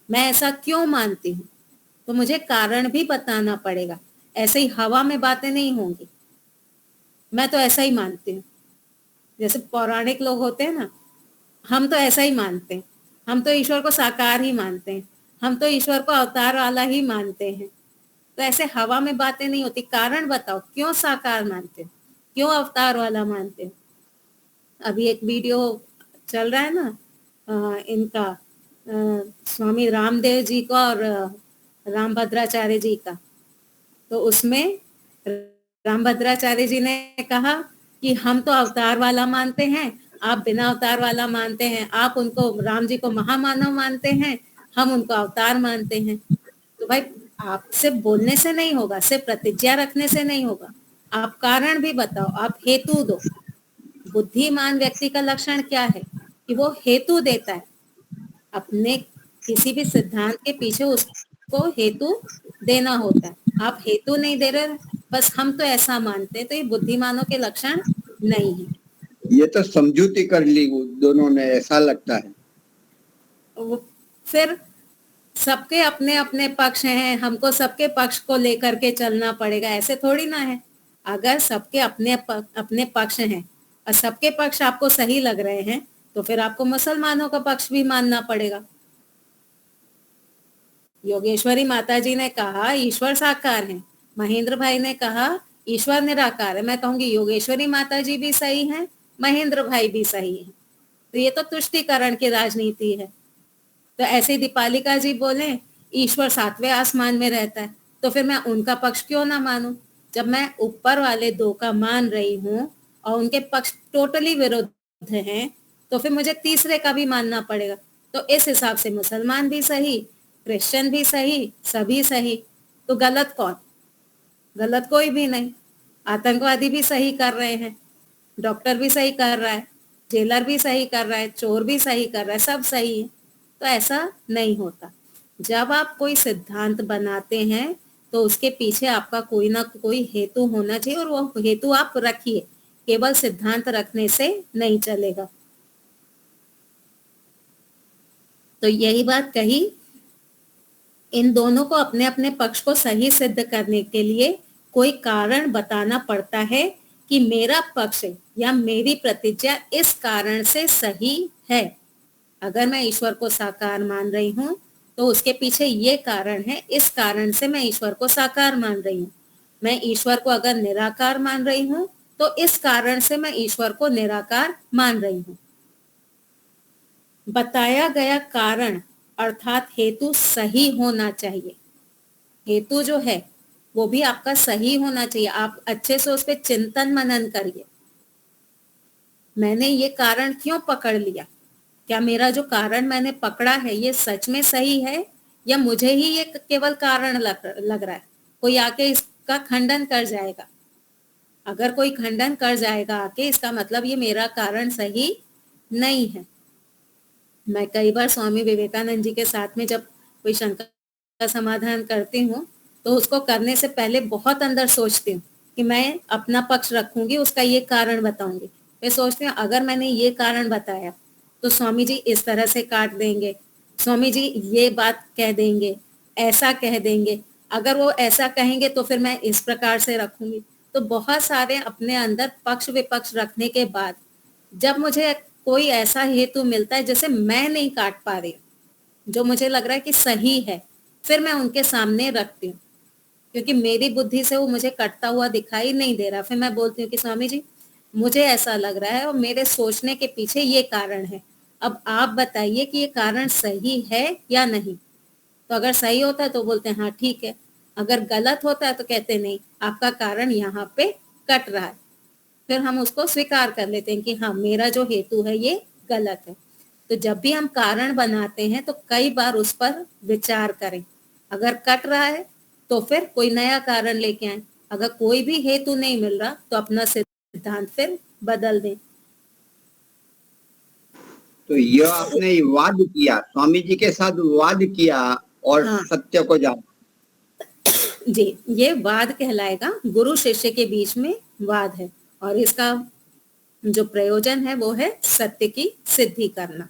A: मैं ऐसा क्यों मानती हूँ, तो मुझे कारण भी बताना पड़ेगा। ऐसे ही हवा में बातें नहीं होंगी, मैं तो ऐसा ही मानती हूँ। जैसे पौराणिक लोग होते हैं ना, हम तो ऐसा ही मानते हैं, हम तो ईश्वर को साकार ही मानते हैं, हम तो ईश्वर को अवतार वाला ही मानते हैं। तो ऐसे हवा में बातें नहीं होती। कारण बताओ, क्यों साकार मानते हो, क्यों अवतार वाला मानते हो। अभी एक वीडियो चल रहा है ना इनका, स्वामी रामदेव जी का और रामभद्राचार्य जी का। तो उसमें रामभद्राचार्य जी ने कहा कि हम तो अवतार वाला मानते हैं, आप बिना अवतार वाला मानते हैं, आप उनको, राम जी को महामानव मानते हैं, हम उनको अवतार मानते हैं। तो भाई आपसे बोलने से नहीं होगा, सिर्फ प्रतिज्ञा रखने से नहीं होगा, आप कारण भी बताओ, आप हेतु दो। बुद्धिमान व्यक्ति का लक्षण क्या है कि वो हेतु देता है, अपने किसी भी सिद्धांत के पीछे उसको हेतु देना होता है। आप हेतु नहीं दे रहे, बस हम तो ऐसा मानते हैं, तो ये बुद्धिमानों के लक्षण नहीं है।
B: ये तो समझौती कर ली दोनों ने, ऐसा लगता है।
A: फिर सबके अपने अपने पक्ष हैं, हमको सबके पक्ष को लेकर के चलना पड़ेगा, ऐसे थोड़ी ना है। अगर सबके अपने पक्ष हैं और सबके पक्ष आपको सही लग रहे हैं, तो फिर आपको मुसलमानों का पक्ष भी मानना पड़ेगा। योगेश्वरी माताजी ने कहा ईश्वर साकार है, महेंद्र भाई ने कहा ईश्वर निराकार है। मैं कहूंगी योगेश्वरी माताजी भी सही हैं, महेंद्र भाई भी सही हैं। तो ये तो तुष्टिकरण की राजनीति है। तो ऐसे दीपालिका जी बोले ईश्वर 7वें आसमान में रहता है, तो फिर मैं उनका पक्ष क्यों ना मानूं? जब मैं ऊपर वाले दो का मान रही हूं और उनके पक्ष टोटली विरुद्ध हैं, तो फिर मुझे तीसरे का भी मानना पड़ेगा। तो इस हिसाब से मुसलमान भी सही, क्रिश्चियन भी सही, सभी सही। तो गलत कौन? गलत कोई भी नहीं। आतंकवादी भी सही कर रहे हैं, डॉक्टर भी सही कर रहा है, जेलर भी सही कर रहा है, चोर भी सही कर रहा है, सब सही है। तो ऐसा नहीं होता। जब आप कोई सिद्धांत बनाते हैं तो उसके पीछे आपका कोई ना कोई हेतु होना चाहिए, और वो हेतु आप रखिए। केवल सिद्धांत रखने से नहीं चलेगा। तो यही बात कही, इन दोनों को अपने अपने पक्ष को सही सिद्ध करने के लिए कोई कारण बताना पड़ता है कि मेरा पक्ष या मेरी प्रतिज्ञा इस कारण से सही है। अगर मैं ईश्वर को साकार मान रही हूँ तो उसके पीछे ये कारण है, इस कारण से मैं ईश्वर को साकार मान रही हूँ। मैं ईश्वर को अगर निराकार मान रही हूँ तो इस कारण से मैं ईश्वर को निराकार मान रही हूँ। बताया गया कारण अर्थात हेतु सही होना चाहिए। हेतु जो है वो भी आपका सही होना चाहिए। आप अच्छे से उस पर चिंतन मनन करिए। मैंने ये कारण क्यों पकड़ लिया? क्या मेरा जो कारण मैंने पकड़ा है ये सच में सही है, या मुझे ही ये केवल कारण लग रहा है? कोई आके इसका खंडन कर जाएगा। अगर कोई खंडन कर जाएगा आके, इसका मतलब ये मेरा कारण सही नहीं है। मैं कई बार स्वामी विवेकानंद जी के साथ में जब कोई शंका का समाधान करती हूँ तो उसको करने से पहले बहुत अंदर सोचती हूँ कि मैं अपना पक्ष रखूंगी, उसका ये कारण बताऊंगी। मैं सोचती हूँ अगर मैंने ये कारण बताया तो स्वामी जी इस तरह से काट देंगे, स्वामी जी ये बात कह देंगे, ऐसा कह देंगे, अगर वो ऐसा कहेंगे तो फिर मैं इस प्रकार से रखूंगी। तो बहुत सारे अपने अंदर पक्ष विपक्ष रखने के बाद जब मुझे कोई ऐसा हेतु मिलता है जैसे मैं नहीं काट पा रही, जो मुझे लग रहा है कि सही है, फिर मैं उनके सामने रखती हूँ, क्योंकि मेरी बुद्धि से वो मुझे कटता हुआ दिखाई नहीं दे रहा। फिर मैं बोलती हूँ कि स्वामी जी मुझे ऐसा लग रहा है और मेरे सोचने के पीछे ये कारण है, अब आप बताइए कि ये कारण सही है या नहीं। तो अगर सही होता है तो बोलते हैं हाँ ठीक है, अगर गलत होता है तो कहते नहीं आपका कारण यहाँ पे कट रहा है। फिर हम उसको स्वीकार कर लेते हैं कि हाँ मेरा जो हेतु है ये गलत है। तो जब भी हम कारण बनाते हैं तो कई बार उस पर विचार करें। अगर कट रहा है तो फिर कोई नया कारण लेके आए। अगर कोई भी हेतु नहीं मिल रहा तो अपना सिद्धांत फिर बदल दें।
B: तो यह आपने वाद किया, स्वामी जी के साथ वाद किया और
A: हाँ।
B: सत्य को जाना।
A: जी, ये वाद कहलाएगा, गुरु शिष्य के बीच में वाद है, और इसका जो प्रयोजन है वो है सत्य की सिद्धि करना,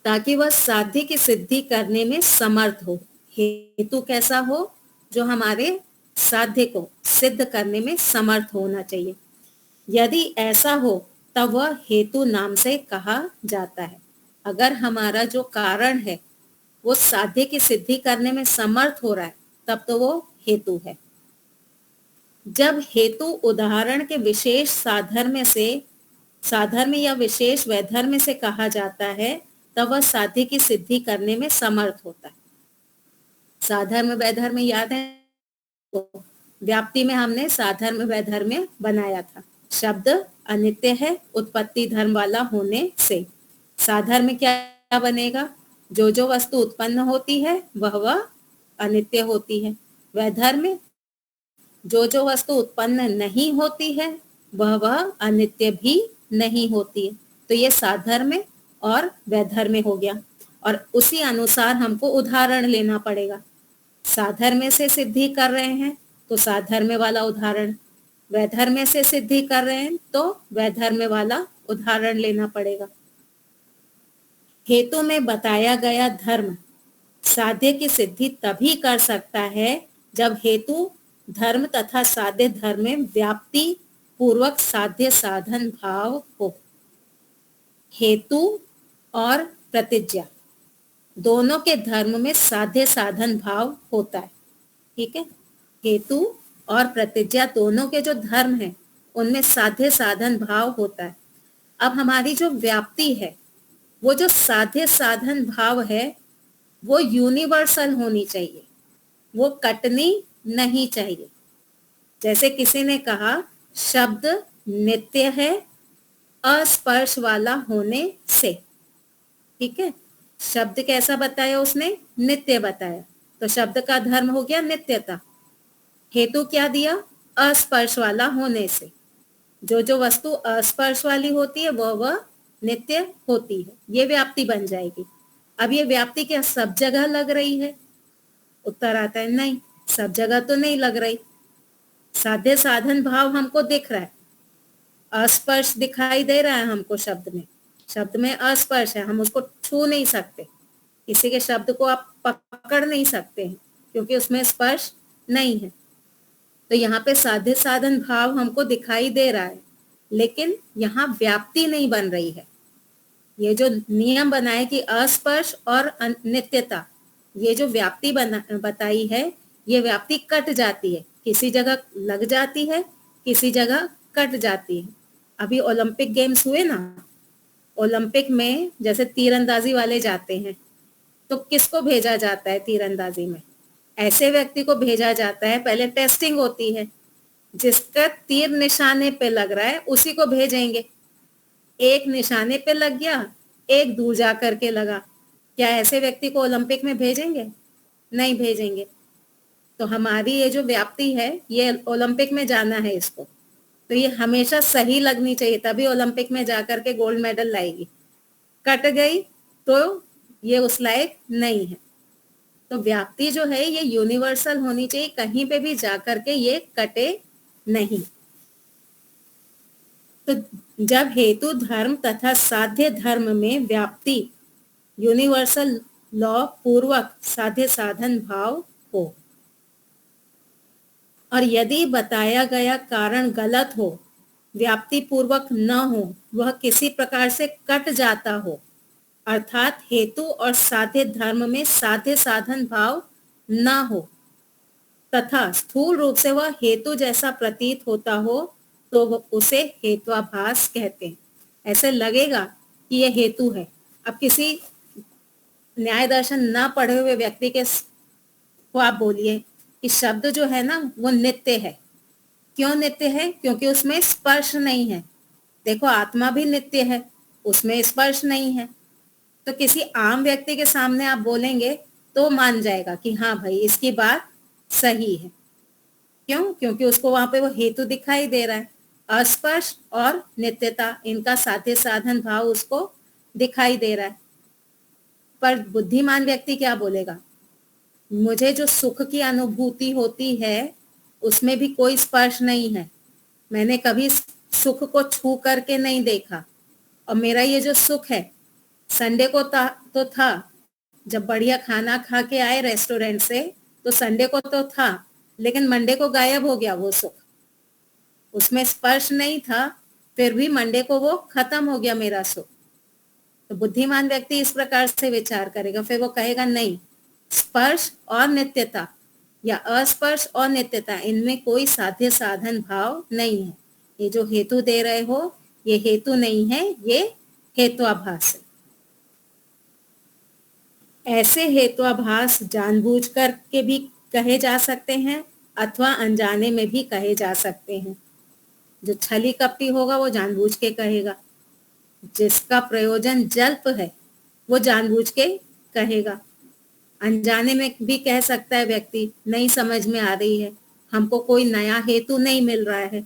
A: ताकि वह साध्य की सिद्धि करने में समर्थ हो। हेतु कैसा हो? जो हमारे साध्य को सिद्ध करने में समर्थ होना चाहिए। यदि ऐसा हो तब वह हेतु नाम से कहा जाता है। अगर हमारा जो कारण है वो साध्य की सिद्धि करने में समर्थ हो रहा है तब तो वो हेतु है। जब हेतु उदाहरण के विशेष साधर्म या विशेष वैधर्म से कहा जाता है तब वह साध्य की सिद्धि करने में समर्थ होता है। साधर्म वैधर्म याद है? तो व्याप्ति में हमने साधर्म वैधर्म बनाया था। शब्द अनित्य है उत्पत्ति धर्म वाला होने से। साधर्म में क्या बनेगा? जो जो वस्तु उत्पन्न होती है वह अनित्य होती है। वैधर्म में जो जो वस्तु उत्पन्न नहीं होती है वह अनित्य भी नहीं होती है। तो ये साधर्म में और वैधर्म में हो गया, और उसी अनुसार हमको उदाहरण लेना पड़ेगा। साधर्म से सिद्धि कर रहे हैं तो साधर्म वाला उदाहरण, वैधर्म से सिद्धि कर रहे हैं तो वैधर्म वाला उदाहरण लेना पड़ेगा। हेतु में बताया गया धर्म साध्य की सिद्धि तभी कर सकता है जब हेतु धर्म तथा साध्य धर्म में व्याप्ति पूर्वक साध्य साधन भाव हो। हेतु और प्रतिज्ञा दोनों के धर्म में साध्य साधन भाव होता है। ठीक है, हेतु और प्रतिज्ञा दोनों के जो धर्म है उनमें साध्य साधन भाव होता है। अब हमारी जो व्याप्ति है, वो जो साध्य साधन भाव है वो यूनिवर्सल होनी चाहिए, वो कटनी नहीं चाहिए। जैसे किसी ने कहा शब्द नित्य है अस्पर्श वाला होने से। ठीक है, शब्द कैसा बताया उसने? नित्य बताया, तो शब्द का धर्म हो गया नित्यता। हेतु क्या दिया? अस्पर्श वाला होने से। जो जो वस्तु अस्पर्श वाली होती है वह नित्य होती है, ये व्याप्ति बन जाएगी। अब ये व्याप्ति क्या सब जगह लग रही है? उत्तर आता है नहीं, सब जगह तो नहीं लग रही। साध्य साधन भाव हमको दिख रहा है, अस्पर्श दिखाई दे रहा है हमको शब्द में अस्पर्श है, हम उसको छू नहीं सकते, किसी के शब्द को आप पकड़ नहीं सकते हैं क्योंकि उसमें स्पर्श नहीं है। तो यहाँ पे साध्य साधन भाव हमको दिखाई दे रहा है, लेकिन यहाँ व्याप्ति नहीं बन रही है। ये जो नियम बनाए कि अस्पर्श और नित्यता, ये जो व्याप्ति बताई है, ये व्याप्ति कट जाती है, किसी जगह लग जाती है, किसी जगह कट जाती है। अभी ओलंपिक गेम्स हुए ना, ओलंपिक में जैसे तीरंदाजी वाले जाते हैं तो किसको भेजा जाता है तीरंदाजी में? ऐसे व्यक्ति को भेजा जाता है, पहले टेस्टिंग होती है, जिसका तीर निशाने पे लग रहा है उसी को भेजेंगे। एक निशाने पे लग गया, एक दूर जा करके लगा, क्या ऐसे व्यक्ति को ओलंपिक में भेजेंगे? नहीं भेजेंगे। तो हमारी ये जो व्याप्ति है, ये ओलंपिक में जाना है इसको, तो ये हमेशा सही लगनी चाहिए, तभी ओलंपिक में जाकर के गोल्ड मेडल लाएगी। कट गई तो ये उस लायक नहीं है। तो व्याप्ति जो है ये यूनिवर्सल होनी चाहिए, कहीं पे भी जाकर के ये कटे नहीं। तो जब हेतु धर्म तथा साध्य धर्म में व्याप्ति यूनिवर्सल लॉ पूर्वक साध्य साधन भाव हो, और यदि बताया गया कारण गलत हो, व्याप्ति पूर्वक न हो, वह किसी प्रकार से कट जाता हो, अर्थात हेतु और साध्य धर्म में साध्य साधन भाव न हो, तथा स्थूल रूप से वह हेतु जैसा प्रतीत होता हो, तो उसे हेत्वाभास कहते हैं। ऐसे लगेगा कि यह हेतु है। अब किसी न्याय दर्शन न पढ़े हुए व्यक्ति को आप बोलिए कि शब्द जो है ना वो नित्य है। क्यों नित्य है? क्योंकि उसमें स्पर्श नहीं है। देखो आत्मा भी नित्य है, उसमें स्पर्श नहीं है। तो किसी आम व्यक्ति के सामने आप बोलेंगे तो मान जाएगा कि हाँ भाई इसकी बात सही है। क्यों? क्योंकि उसको वहां पे वो हेतु दिखाई दे रहा है, अस्पर्श और नित्यता, इनका साध्य साधन भाव उसको दिखाई दे रहा है। पर बुद्धिमान व्यक्ति क्या बोलेगा? मुझे जो सुख की अनुभूति होती है उसमें भी कोई स्पर्श नहीं है, मैंने कभी सुख को छू करके नहीं देखा, और मेरा ये जो सुख है संडे को तो था, जब बढ़िया खाना खा के आए रेस्टोरेंट से तो संडे को तो था, लेकिन मंडे को गायब हो गया वो सुख। उसमें स्पर्श नहीं था, फिर भी मंडे को वो खत्म हो गया मेरा सुख। तो बुद्धिमान व्यक्ति इस प्रकार से विचार करेगा, फिर वो कहेगा नहीं, स्पर्श और नित्यता या अस्पर्श और नित्यता, इनमें कोई साध्य साधन भाव नहीं है। ये जो हेतु दे रहे हो ये हेतु नहीं है, ये हेत्वाभास है। ऐसे हेत्वाभास जानबूझकर के भी कहे जा सकते हैं अथवा अनजाने में भी कहे जा सकते हैं। जो छली कपटी होगा वो जानबूझ के कहेगा, जिसका प्रयोजन जल्प है वो जानबूझ के कहेगा। अनजाने में भी कह सकता है व्यक्ति, नहीं समझ में आ रही है, हमको कोई नया हेतु नहीं मिल रहा है,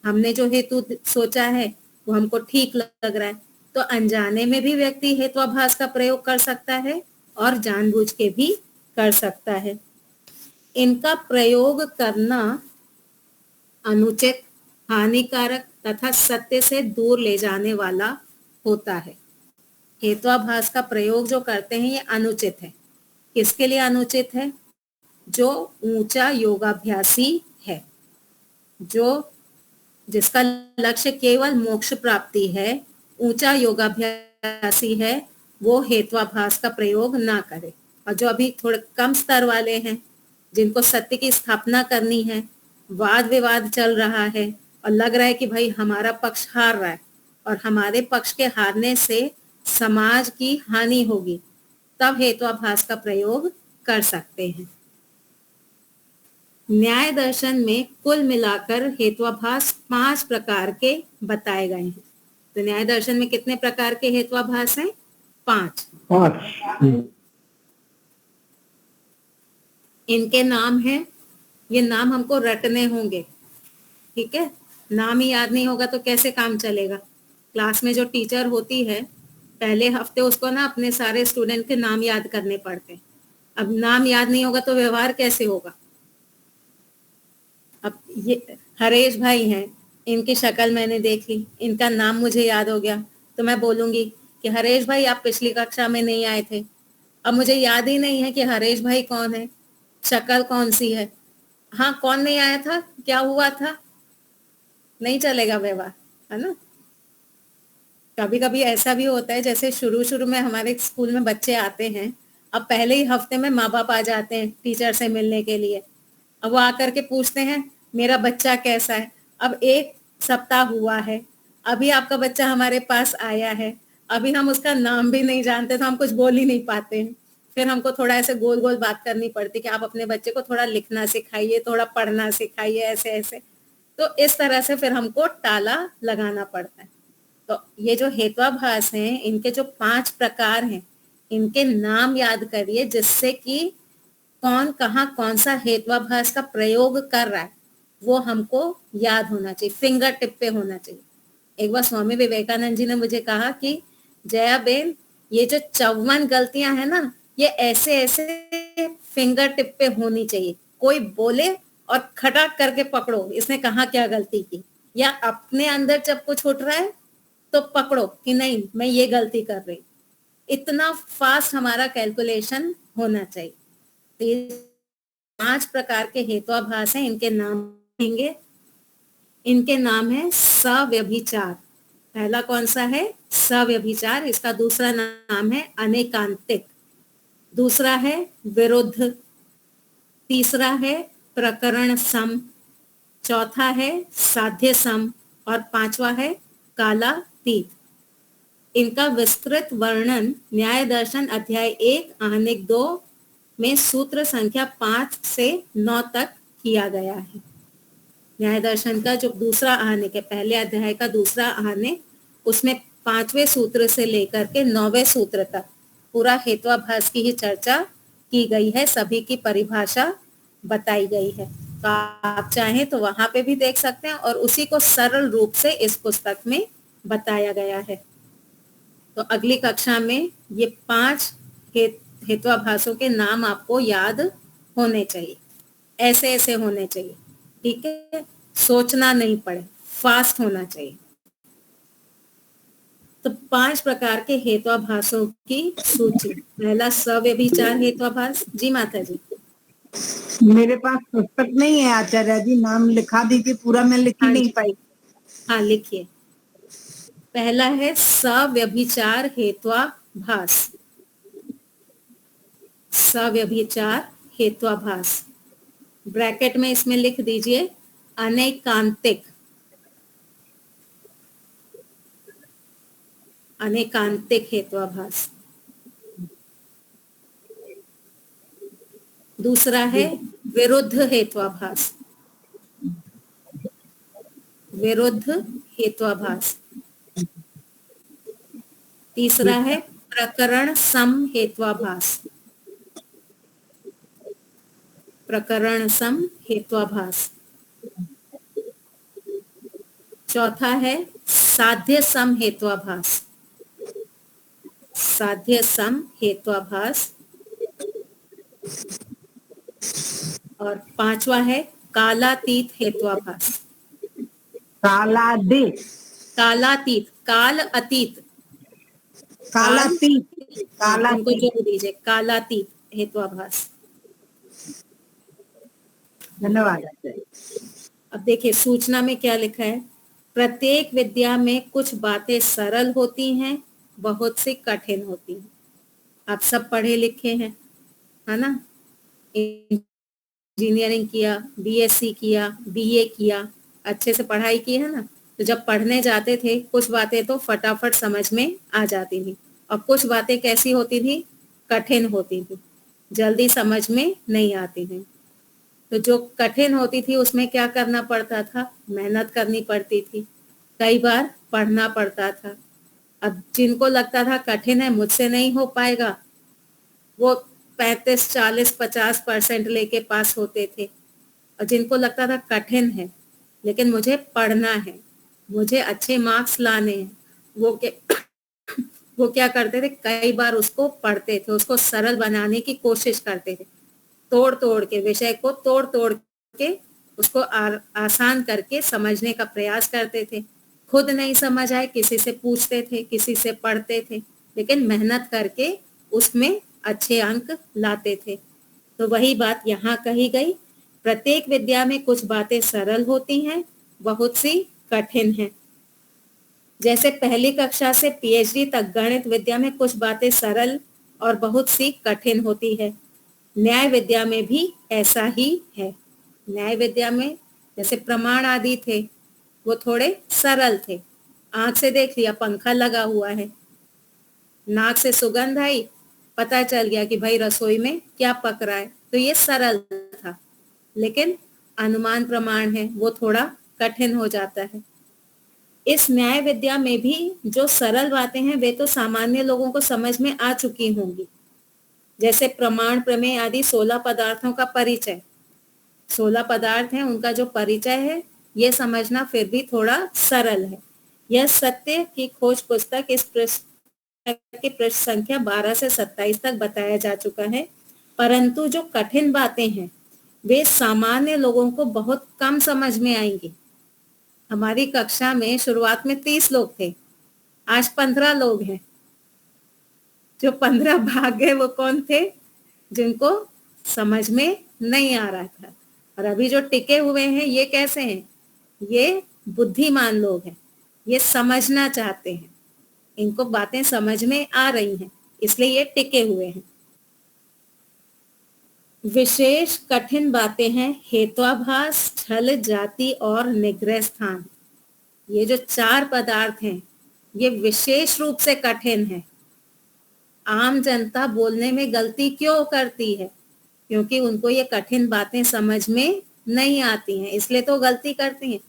A: हमने जो हेतु सोचा है वो हमको ठीक लग रहा है। तो अनजाने में भी व्यक्ति हेत्वाभास का प्रयोग कर सकता है और जानबूझ के भी कर सकता है। इनका प्रयोग करना अनुचित, हानिकारक तथा सत्य से दूर ले जाने वाला होता है। हेत्वाभास का प्रयोग जो करते हैं ये अनुचित है। किसके लिए अनुचित है? जो ऊंचा योगाभ्यासी है, जो जिसका लक्ष्य केवल मोक्ष प्राप्ति है, ऊंचा योगाभ्यासी है, वो हेत्वाभास का प्रयोग ना करे। और जो अभी थोड़े कम स्तर वाले हैं, जिनको सत्य की स्थापना करनी है, वाद विवाद चल रहा है और लग रहा है कि भाई हमारा पक्ष हार रहा है और हमारे पक्ष के हारने से समाज की हानि होगी, तब हेत्वाभास का प्रयोग कर सकते हैं। न्याय दर्शन में कुल मिलाकर हेत्वाभास 5 प्रकार के बताए गए हैं। तो न्याय दर्शन में कितने प्रकार के हेत्वाभास हैं? 5। इनके नाम हैं, ये नाम हमको रटने होंगे, ठीक है? नाम ही याद नहीं होगा तो कैसे काम चलेगा? क्लास में जो टीचर होती है, पहले हफ्ते उसको ना अपने सारे स्टूडेंट के नाम याद करने पड़ते हैं। अब नाम याद नहीं होगा तो व्यवहार कैसे होगा? अब ये हरेश भाई हैं, इनकी शक्ल मैंने देख ली, इनका नाम मुझे याद हो गया, तो मैं बोलूंगी कि हरेश भाई आप पिछली कक्षा में नहीं आए थे। अब मुझे याद ही नहीं है कि हरेश भाई कौन है, शक्ल कौन सी है। हाँ, कौन नहीं आया था, क्या हुआ था, नहीं चलेगा व्यवहार, है ना? कभी कभी ऐसा भी होता है, जैसे शुरू में हमारे स्कूल में बच्चे आते हैं, अब पहले ही हफ्ते में माँ बाप आ जाते हैं टीचर से मिलने के लिए। अब वो आकर के पूछते हैं मेरा बच्चा कैसा है। अब 1 सप्ताह हुआ है, अभी आपका बच्चा हमारे पास आया है, अभी हम उसका नाम भी नहीं जानते तो हम कुछ बोल ही नहीं पाते हैं। फिर हमको थोड़ा ऐसे गोल गोल बात करनी पड़ती कि आप अपने बच्चे को थोड़ा लिखना सिखाइए, थोड़ा पढ़ना सिखाइए, ऐसे ऐसे। तो इस तरह से फिर हमको टाला लगाना पड़ता है। तो ये जो हेत्वाभास हैं, इनके जो 5 प्रकार हैं, इनके नाम याद करिए, जिससे कि कौन कहाँ कौन सा हेत्वाभास का प्रयोग कर रहा है वो हमको याद होना चाहिए, फिंगर टिप पे होना चाहिए। एक बार स्वामी विवेकानंद जी ने मुझे कहा कि जया बेन, ये जो 54 गलतियां हैं ना, ये ऐसे ऐसे फिंगर टिप पे होनी चाहिए। कोई बोले और खटाक करके पकड़ो इसने कहाँ क्या गलती की, या अपने अंदर जब कुछ उठ रहा है तो पकड़ो कि नहीं मैं ये गलती कर रही। इतना फास्ट हमारा कैलकुलेशन होना चाहिए। तो ये 5 प्रकार के हेत्वाभास हैं, इनके नाम देंगे। इनके नाम है सव्यभिचार। पहला कौन सा है? सव्यभिचार। इसका दूसरा नाम है अनेकांतिक, दूसरा है विरुद्ध, तीसरा है प्रकरण सम, चौथा है साध्य सम और 5वां है कालातीत। इनका विस्तृत वर्णन न्याय दर्शन अध्याय 1 आहनिक 2 में सूत्र संख्या 5 से 9 तक किया गया है। न्याय दर्शन का जो दूसरा आहनिक है, पहले अध्याय का दूसरा आहनिक, उसमें 5वें सूत्र से लेकर के 9वें सूत्र तक पूरा हेत्वाभास की ही चर्चा की गई है, सभी की परिभाषा बताई गई है। तो आप चाहें तो वहां पे भी देख सकते हैं और उसी को सरल रूप से इस पुस्तक में बताया गया है। तो अगली कक्षा में ये 5 हेत्वाभासों के नाम आपको याद होने चाहिए, ऐसे ऐसे होने चाहिए, ठीक है? सोचना नहीं पड़े, फास्ट होना चाहिए। तो 5 प्रकार के हेत्वाभासों की सूची। पहला सव्यभिचार हेत्वाभास। जी माता जी।
D: मेरे पास पुस्तक नहीं है आचार्य जी, नाम लिखा दीजिए, पूरा मैं लिख ही नहीं पाई।
A: हाँ लिखिए। पहला है सव्यभिचार हेत्वाभास। सव्यभिचार हेत्वाभास, ब्रैकेट में इसमें लिख दीजिए अनेकांतिक। अनेकांतिक हेत्वाभास। दूसरा है विरुद्ध हेत्वाभास। विरुद्ध हेत्वाभास। तीसरा है प्रकरण सम हेत्वाभास। प्रकरण सम हेत्वाभास। चौथा है साध्य सम हेत्वाभास। साध्य सम हेत्वाभास। और पांचवा है कालातीत हेत्वाभास।
D: कालातीत।
A: कालातीत, काल अतीत,
D: कालातीत।
A: हाँ, उनको
D: कालातीत।
A: जोड़ दीजिए, कालातीत हेत्वाभास।
D: धन्यवाद।
A: अब देखिए सूचना में क्या लिखा है। प्रत्येक विद्या में कुछ बातें सरल होती हैं, बहुत सी कठिन होती हैं। आप सब पढ़े लिखे हैं, है ना? इंजीनियरिंग किया, बीएससी किया, बीए किया, अच्छे से पढ़ाई की है ना? तो जब पढ़ने जाते थे कुछ बातें तो फटाफट समझ में आ जाती थी और कुछ बातें कैसी होती थी, कठिन होती थी, जल्दी समझ में नहीं आती थी। तो जो कठिन होती थी उसमें क्या करना पड़ता था, मेहनत करनी पड़ती थी, कई बार पढ़ना पड़ता था। अब जिनको लगता था कठिन है, मुझसे नहीं हो पाएगा, वो 35, 40, 50% लेके पास होते थे। और जिनको लगता था कठिन है लेकिन मुझे पढ़ना है, मुझे अच्छे मार्क्स लाने हैं, वो क्या करते थे, कई बार उसको पढ़ते थे, उसको सरल बनाने की कोशिश करते थे, तोड़ तोड़ के विषय को तोड़ तोड़ के उसको आसान करके समझने का प्रयास करते थे। खुद नहीं समझ आए किसी से पूछते थे, किसी से पढ़ते थे, लेकिन मेहनत करके उसमें अच्छे अंक लाते थे। तो वही बात यहाँ कही गई, प्रत्येक विद्या में कुछ बातें सरल होती हैं, बहुत सी कठिन हैं। जैसे पहली कक्षा से पीएचडी तक गणित विद्या में कुछ बातें सरल और बहुत सी कठिन होती है। न्याय विद्या में भी ऐसा ही है। न्याय विद्या में जैसे प्रमाण आदि थे वो थोड़े सरल थे, आंख से देख लिया पंखा लगा हुआ है, नाक से सुगंध आई, पता चल गया कि भाई रसोई में क्या पक रहा है, तो ये सरल था। लेकिन अनुमान प्रमाण है वो थोड़ा कठिन हो जाता है। इस न्याय विद्या में भी जो सरल बातें हैं वे तो सामान्य लोगों को समझ में आ चुकी होंगी, जैसे प्रमाण, प्रमेय आदि 16 पदार्थों का परिचय। 16 पदार्थ हैं, उनका जो परिचय है ये समझना फिर भी थोड़ा सरल है। यह सत्य की खोज पुस्तक इस की पृष्ठ संख्या 12 से 27 तक बताया जा चुका है। परंतु जो कठिन बातें हैं वे सामान्य लोगों को बहुत कम समझ में आएंगी। हमारी कक्षा में शुरुआत में 30 लोग थे, आज 15 लोग हैं। जो 15 भाग गए वो कौन थे, जिनको समझ में नहीं आ रहा था। और अभी जो टिके हुए हैं ये कैसे हैं, ये बुद्धिमान लोग हैं, ये समझना चाहते हैं, इनको बातें समझ में आ रही हैं, इसलिए ये टिके हुए हैं। विशेष कठिन बातें हैं हेत्वाभास, छल, जाति और निग्रह स्थान। ये जो 4 पदार्थ हैं ये विशेष रूप से कठिन है। आम जनता बोलने में गलती क्यों करती है, क्योंकि उनको ये कठिन बातें समझ में नहीं आती हैं, इसलिए तो गलती करती हैं।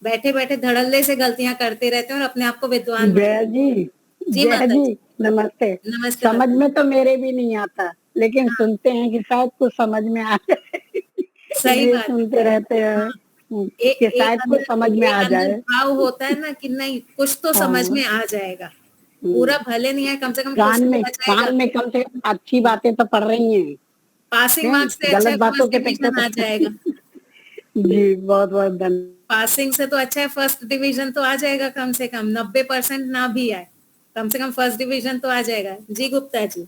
A: बैठे बैठे धड़ल्ले से गलतियां करते रहते हैं और अपने आप को विद्वान
D: जय जी।
A: जी
D: जय
A: माता
D: जी।
A: जी।
D: नमस्ते।
A: नमस्ते
D: समझ
A: माता।
D: में तो मेरे भी नहीं आता, लेकिन सुनते हैं कि शायद कुछ समझ में आ जाए,
A: सही
D: इसलिए
A: बात
D: सुनते रहते हैं कि शायद कुछ समझ में आ
A: एक अंदर
D: जाए।
A: भाव होता है ना कि नहीं कुछ तो समझ
D: हाँ।
A: में आ जाएगा, पूरा भले नहीं है, कम से कम कुछ
D: कान
A: तो
D: में
A: आ जाएगा।
D: कान में कम से कम अच्छी बातें तो पड़ रही हैं,
A: पासिंग
D: हैं?
A: मार्क्स से अच्छा है
D: गलत बातों
A: फर्स्ट
D: के पेक्षा
A: डिवीजन आ
D: तो
A: जाएगा।
D: जी बहुत बहुत धन्यवाद।
A: पासिंग से तो अच्छा है फर्स्ट डिवीजन तो आ जाएगा, कम से कम 90% ना भी आए, कम से कम फर्स्ट डिवीजन तो आ जाएगा। जी गुप्ता जी।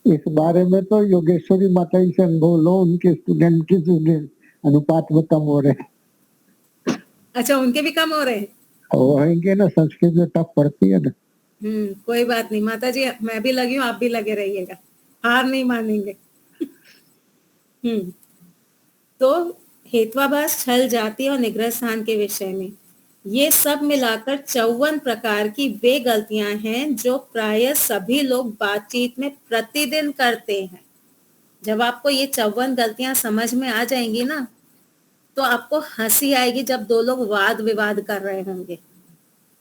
E: इस बारे में तो योगेश्वरी माता जी से अनुभव लो, उनके स्टूडेंट के स्टूडेंट अनुपात में कम हो रहे हैं।
A: अच्छा उनके भी कम हो रहे हैं।
E: होंगे ना, संस्कृत में टफ पड़ती है ना।
A: कोई बात नहीं माता जी, मैं भी लगी हूँ, आप भी लगे रहिएगा, हार नहीं मानेंगे। तो हेत्वाभास, छल, जाति और निग्रह स्थान के विषय में ये सब मिलाकर 54 प्रकार की वे गलतियां हैं जो प्राय सभी लोग बातचीत में प्रतिदिन करते हैं। जब आपको ये 54 गलतियां समझ में आ जाएंगी ना तो आपको हंसी आएगी जब दो लोग वाद विवाद कर रहे होंगे।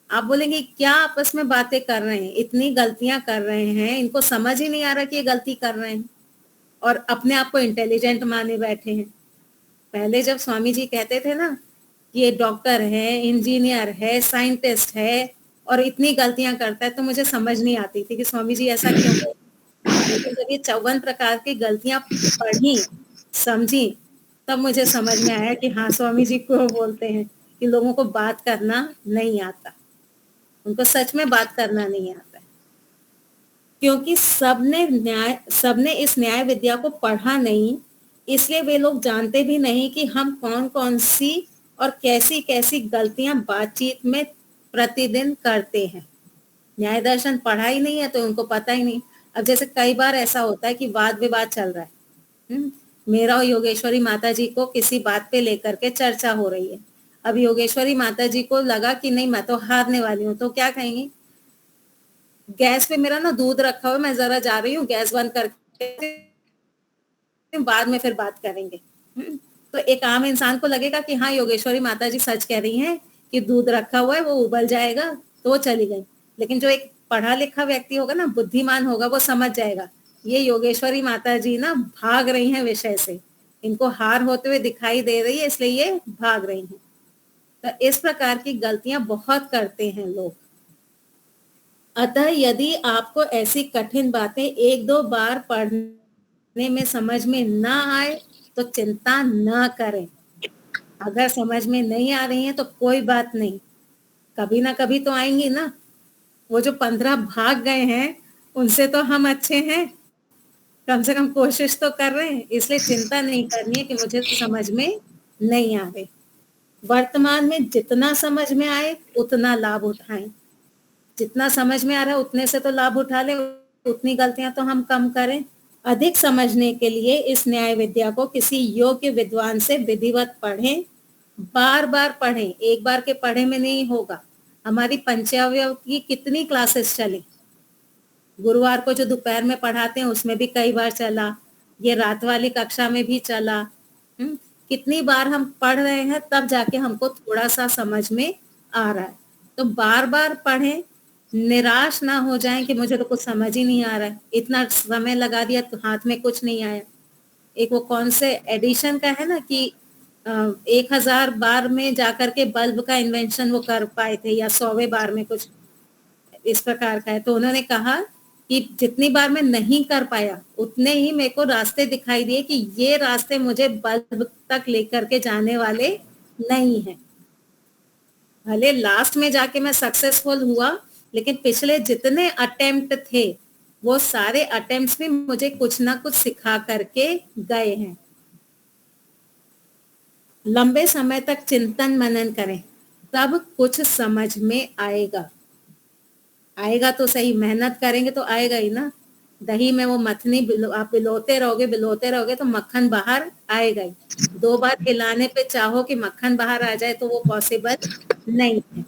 A: आप बोलेंगे क्या आपस में बातें कर रहे हैं, इतनी गलतियां कर रहे हैं, इनको समझ ही नहीं आ रहा कि ये गलती कर रहे हैं और अपने आप को इंटेलिजेंट माने बैठे हैं। पहले जब स्वामी जी कहते थे ना कि ये डॉक्टर है, इंजीनियर है, साइंटिस्ट है और इतनी गलतियां करता है, तो मुझे समझ नहीं आती थी कि स्वामी जी ऐसा क्यों कहते हैं। लेकिन जब ये 54 प्रकार की गलतियां पढ़ी, समझी, तब मुझे समझ में आया कि हाँ, स्वामी जी को बोलते हैं कि लोगों को बात करना नहीं आता, उनको सच में बात करना नहीं आता है। क्योंकि सबने इस न्याय विद्या को पढ़ा नहीं, इसलिए वे लोग जानते भी नहीं कि हम कौन कौन सी और कैसी कैसी गलतियां बातचीत में प्रतिदिन करते हैं। न्याय दर्शन पढ़ा ही नहीं है तो उनको पता ही नहीं। अब जैसे कई बार ऐसा होता है कि वाद विवाद चल रहा है, मेरा और योगेश्वरी माता जी को किसी बात पे लेकर के चर्चा हो रही है। अब योगेश्वरी माता जी को लगा कि नहीं, मैं तो हारने वाली हूँ, तो क्या कहेंगी, गैस पे मेरा ना दूध रखा हुआ, मैं जरा जा रही हूँ, गैस बंद करके बाद में फिर बात करेंगे। तो एक आम इंसान को लगेगा कि हाँ, योगेश्वरी माता जी सच कह रही हैं कि दूध रखा हुआ है, वो उबल जाएगा, तो वो चली गई। लेकिन जो एक पढ़ा लिखा व्यक्ति होगा ना, बुद्धिमान होगा, वो समझ जाएगा ये योगेश्वरी माता जी ना भाग रही हैं विषय से, इनको हार होते हुए दिखाई दे रही है, इसलिए ये भाग रही हैं। तो इस प्रकार की गलतियां बहुत करते हैं लोग। अतः यदि आपको ऐसी कठिन बातें एक दो बार पढ़ने में समझ में ना आए तो चिंता ना करें। अगर समझ में नहीं आ रही है तो कोई बात नहीं, कभी ना कभी तो आएंगी ना। वो जो 15 भाग गए हैं उनसे तो हम अच्छे हैं, कम से कम कोशिश तो कर रहे हैं, इसलिए चिंता नहीं करनी है कि मुझे समझ में नहीं आ रही। वर्तमान में जितना समझ में आए उतना लाभ उठाएं, जितना समझ में आ रहा है उतने से तो लाभ उठा लें, उतनी गलतियां तो हम कम करें। अधिक समझने के लिए इस न्याय विद्या को किसी योग्य विद्वान से विधिवत पढ़ें, बार बार पढ़ें, एक बार के पढ़े में नहीं होगा। हमारी पंचावय की कितनी क्लासेस चली, गुरुवार को जो दोपहर में पढ़ाते हैं उसमें भी कई बार चला, ये रात वाली कक्षा में भी चला। कितनी बार हम पढ़ रहे हैं, तब जाके हमको थोड़ा सा समझ में आ रहा है। तो बार बार पढ़ें, निराश ना हो जाएं कि मुझे तो कुछ समझ ही नहीं आ रहा है, इतना समय लगा दिया तो हाथ में कुछ नहीं आया। एक वो कौन से एडिशन का है ना कि 1000 बार में जाकर के बल्ब का इन्वेंशन वो कर पाए थे, या 100वें बार में, कुछ इस प्रकार का है। तो उन्होंने कहा कि जितनी बार मैं नहीं कर पाया उतने ही मेरे को रास्ते दिखाई दिए कि ये रास्ते मुझे बल्ब तक लेकर के जाने वाले नहीं है। भले लास्ट में जाके मैं सक्सेसफुल हुआ, लेकिन पिछले जितने अटेम्प्ट थे वो सारे अटेम्प्ट्स भी मुझे कुछ ना कुछ सिखा करके गए हैं। लंबे समय तक चिंतन मनन करें, तब कुछ समझ में आएगा। आएगा तो सही, मेहनत करेंगे तो आएगा ही ना। दही में वो मथनी आप बिलोते रहोगे तो मक्खन बाहर आएगा ही। 2 बार हिलाने पे चाहो कि मक्खन बाहर आ जाए तो वो पॉसिबल नहीं है।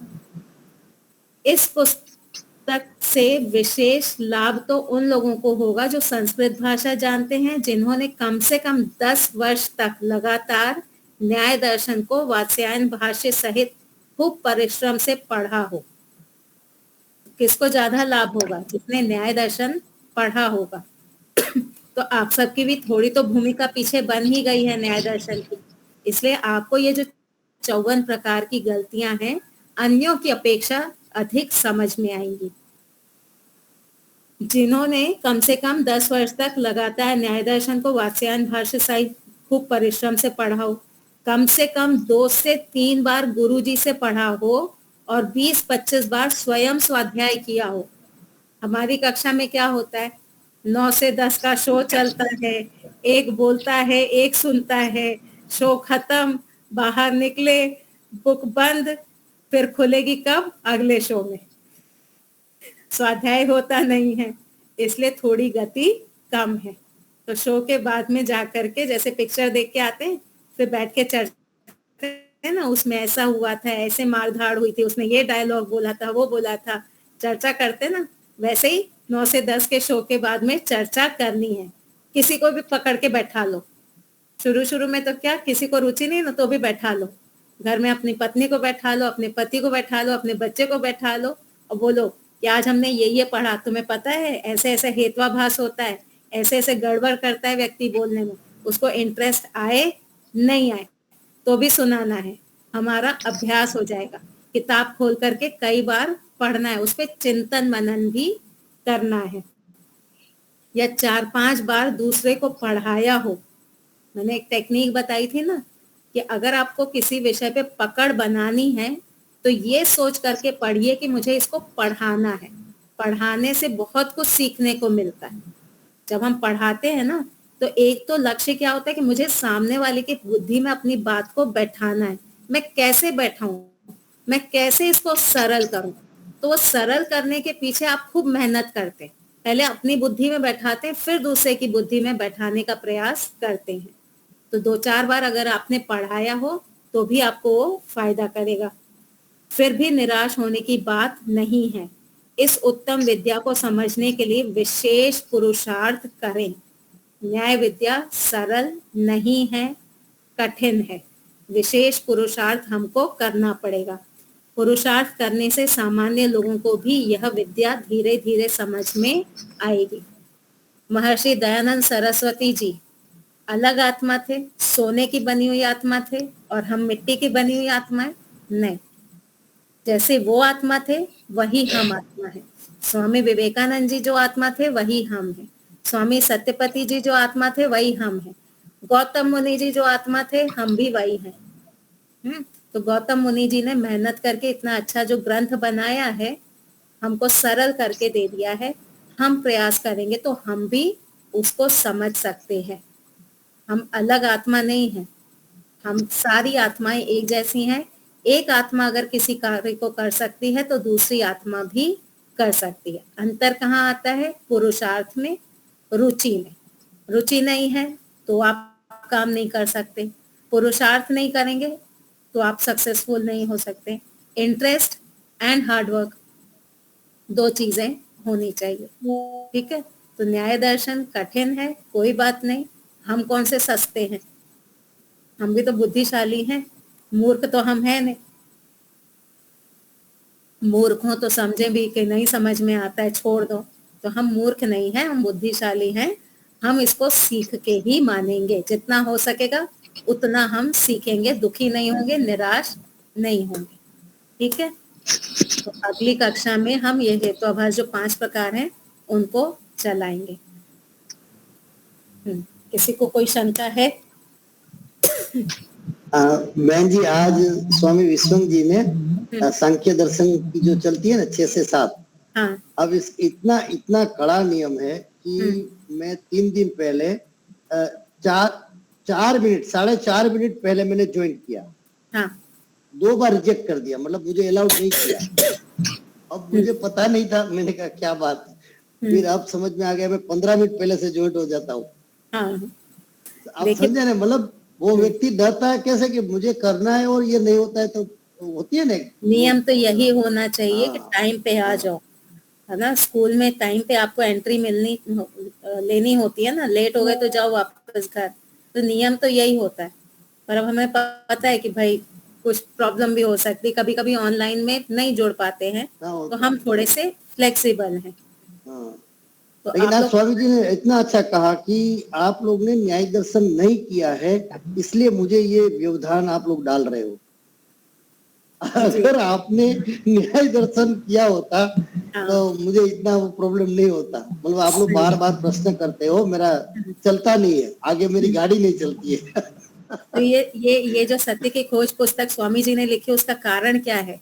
A: इस पुस्तक से विशेष लाभ तो उन लोगों को होगा जो संस्कृत भाषा जानते हैं, जिन्होंने कम से कम 10 वर्ष तक लगातार न्याय दर्शन को वात्स्यायन भाष्य सहित खूब परिश्रम से पढ़ा हो। किसको ज्यादा लाभ होगा? जिसने न्याय दर्शन पढ़ा होगा। तो आप सबकी भी थोड़ी तो भूमिका पीछे बन ही गई है न्याय दर्शन की, इसलिए आपको ये जो 54 प्रकार की गलतियां हैं अन्यों की अपेक्षा अधिक समझ में आएंगी। जिन्होंने कम से कम 10 वर्ष तक लगातार न्याय दर्शन को वात्स्यायन भाष्य सहित खूब परिश्रम से पढ़ा हो, कम से कम 2 से 3 बार गुरुजी से पढ़ा हो और 20-25 बार स्वयं स्वाध्याय किया हो। हमारी कक्षा में क्या होता है, 9 से 10 का शो चलता है, एक बोलता है, एक सुनता है, शो खत्म, बाहर निकले, बुक बंद, फिर खुलेगी कब? अगले शो में। स्वाध्याय होता नहीं है, इसलिए थोड़ी गति कम है। तो शो के बाद में जाकर के जैसे पिक्चर देख के आते हैं, फिर बैठ के चर्चा है ना, उसमें ऐसा हुआ था, ऐसे मारधाड़ हुई थी, उसने ये डायलॉग बोला था, वो बोला था, चर्चा करते ना, वैसे ही 9 से 10 के शो के बाद में चर्चा करनी है। किसी को भी पकड़ के बैठा लो, शुरू में तो क्या, किसी को रुचि नहीं ना तो भी बैठा लो, घर में अपनी पत्नी को बैठा लो, अपने पति को बैठा लो, अपने बच्चे को बैठा लो और बोलो कि आज हमने ये पढ़ा, तुम्हें पता है ऐसे ऐसे हेत्वाभास होता है, ऐसे ऐसे गड़बड़ करता है व्यक्ति बोलने में, उसको इंटरेस्ट आए नहीं आए तो भी सुनाना है। हमारा अभ्यास हो जाएगा, किताब खोल करके कई बार पढ़ना है, उस पर चिंतन मनन भी करना है, या 4-5 बार दूसरे को पढ़ाया हो। मैंने एक टेक्निक बताई थी ना कि अगर आपको किसी विषय पे पकड़ बनानी है तो ये सोच करके पढ़िए कि मुझे इसको पढ़ाना है। पढ़ाने से बहुत कुछ सीखने को मिलता है। जब हम पढ़ाते हैं ना तो एक तो लक्ष्य क्या होता है कि मुझे सामने वाले की बुद्धि में अपनी बात को बैठाना है। मैं कैसे बैठाऊं, मैं कैसे इसको सरल करूं, तो वो सरल करने के पीछे आप खूब मेहनत करते हैं। पहले अपनी बुद्धि में बैठाते हैं, फिर दूसरे की बुद्धि में बैठाने का प्रयास करते हैं। तो 2-4 बार अगर आपने पढ़ाया हो तो भी आपको वो फायदा करेगा। फिर भी निराश होने की बात नहीं है। इस उत्तम विद्या को समझने के लिए विशेष पुरुषार्थ करें। न्याय विद्या सरल नहीं है, कठिन है। विशेष पुरुषार्थ हमको करना पड़ेगा। पुरुषार्थ करने से सामान्य लोगों को भी यह विद्या धीरे धीरे समझ में आएगी। महर्षि दयानंद सरस्वती जी अलग आत्मा थे, सोने की बनी हुई आत्मा थे और हम मिट्टी की बनी हुई आत्माएं नहीं। जैसे वो आत्मा थे वही हम आत्मा है। स्वामी विवेकानंद जी जो आत्मा थे वही हम हैं। स्वामी सत्यपति जी जो आत्मा थे वही हम हैं। गौतम मुनि जी जो आत्मा थे हम भी वही हैं। तो गौतम मुनि जी ने मेहनत करके इतना अच्छा जो ग्रंथ बनाया है हमको सरल करके दे दिया है। हम प्रयास करेंगे तो हम भी उसको समझ सकते हैं। हम अलग आत्मा नहीं है, हम सारी आत्माएं एक जैसी हैं। एक आत्मा अगर किसी कार्य को कर सकती है तो दूसरी आत्मा भी कर सकती है। अंतर कहाँ आता है? पुरुषार्थ में, रुचि में। रुचि नहीं है तो आप काम नहीं कर सकते। पुरुषार्थ नहीं करेंगे तो आप सक्सेसफुल नहीं हो सकते। इंटरेस्ट एंड हार्डवर्क 2 चीजें होनी चाहिए। ठीक है, तो न्याय दर्शन कठिन है, कोई बात नहीं। हम कौन से सस्ते हैं, हम भी तो बुद्धिशाली हैं। मूर्ख तो हम हैं नहीं। मूर्ख हो तो समझे भी कि नहीं समझ में आता है, छोड़ दो। तो हम मूर्ख नहीं हैं, हम बुद्धिशाली हैं। हम इसको सीख के ही मानेंगे। जितना हो सकेगा उतना हम सीखेंगे, दुखी नहीं होंगे, निराश नहीं होंगे। ठीक है, तो अगली कक्षा में हम ये हेतुआभास जो 5 प्रकार हैं उनको चलाएंगे। किसी को कोई शंका है?
C: बहन जी, आज स्वामी विश्वनाथ जी ने सांख्य दर्शन की जो चलती है ना 6 से 7,
A: हाँ,
C: अब इस इतना कड़ा नियम है कि मैं 3 दिन पहले 4 मिनट 4.5 मिनट पहले मैंने ज्वाइन किया।
A: हाँ,
C: 2 बार रिजेक्ट कर दिया, मतलब मुझे अलाउड नहीं किया। अब मुझे पता नहीं था, मैंने कहा क्या बात है। फिर अब समझ में आ गया, मैं 15 मिनट पहले से ज्वाइन हो जाता हूँ।
A: हाँ,
C: आप समझे ना, मतलब वो व्यक्ति डरता है कैसे कि मुझे करना है और ये नहीं होता है, तो होती है ना
A: नियम तो यही होना चाहिए कि टाइम पे आ जाओ, है ना। स्कूल में टाइम पे आपको एंट्री लेनी होती है ना। लेट हो गए तो जाओ वापस घर, तो नियम तो यही होता है। पर अब हमें पता है कि भाई कुछ प्रॉब्लम भी हो सकती है, कभी कभी ऑनलाइन में नहीं जुड़ पाते हैं, तो हम थोड़े से फ्लेक्सिबल हैं। तो
C: लेकिन आज स्वामी जी ने इतना अच्छा कहा कि आप लोग ने न्याय दर्शन नहीं किया है, इसलिए मुझे ये व्यवधान आप लोग डाल रहे हो। अगर आपने न्याय दर्शन किया होता तो मुझे इतना वो प्रॉब्लम नहीं होता। मतलब आप लोग बार बार प्रश्न करते हो, मेरा चलता नहीं है, आगे मेरी गाड़ी नहीं चलती है।
A: तो ये जो सत्य की खोज पुस्तक स्वामी जी ने लिखी, उसका कारण क्या है?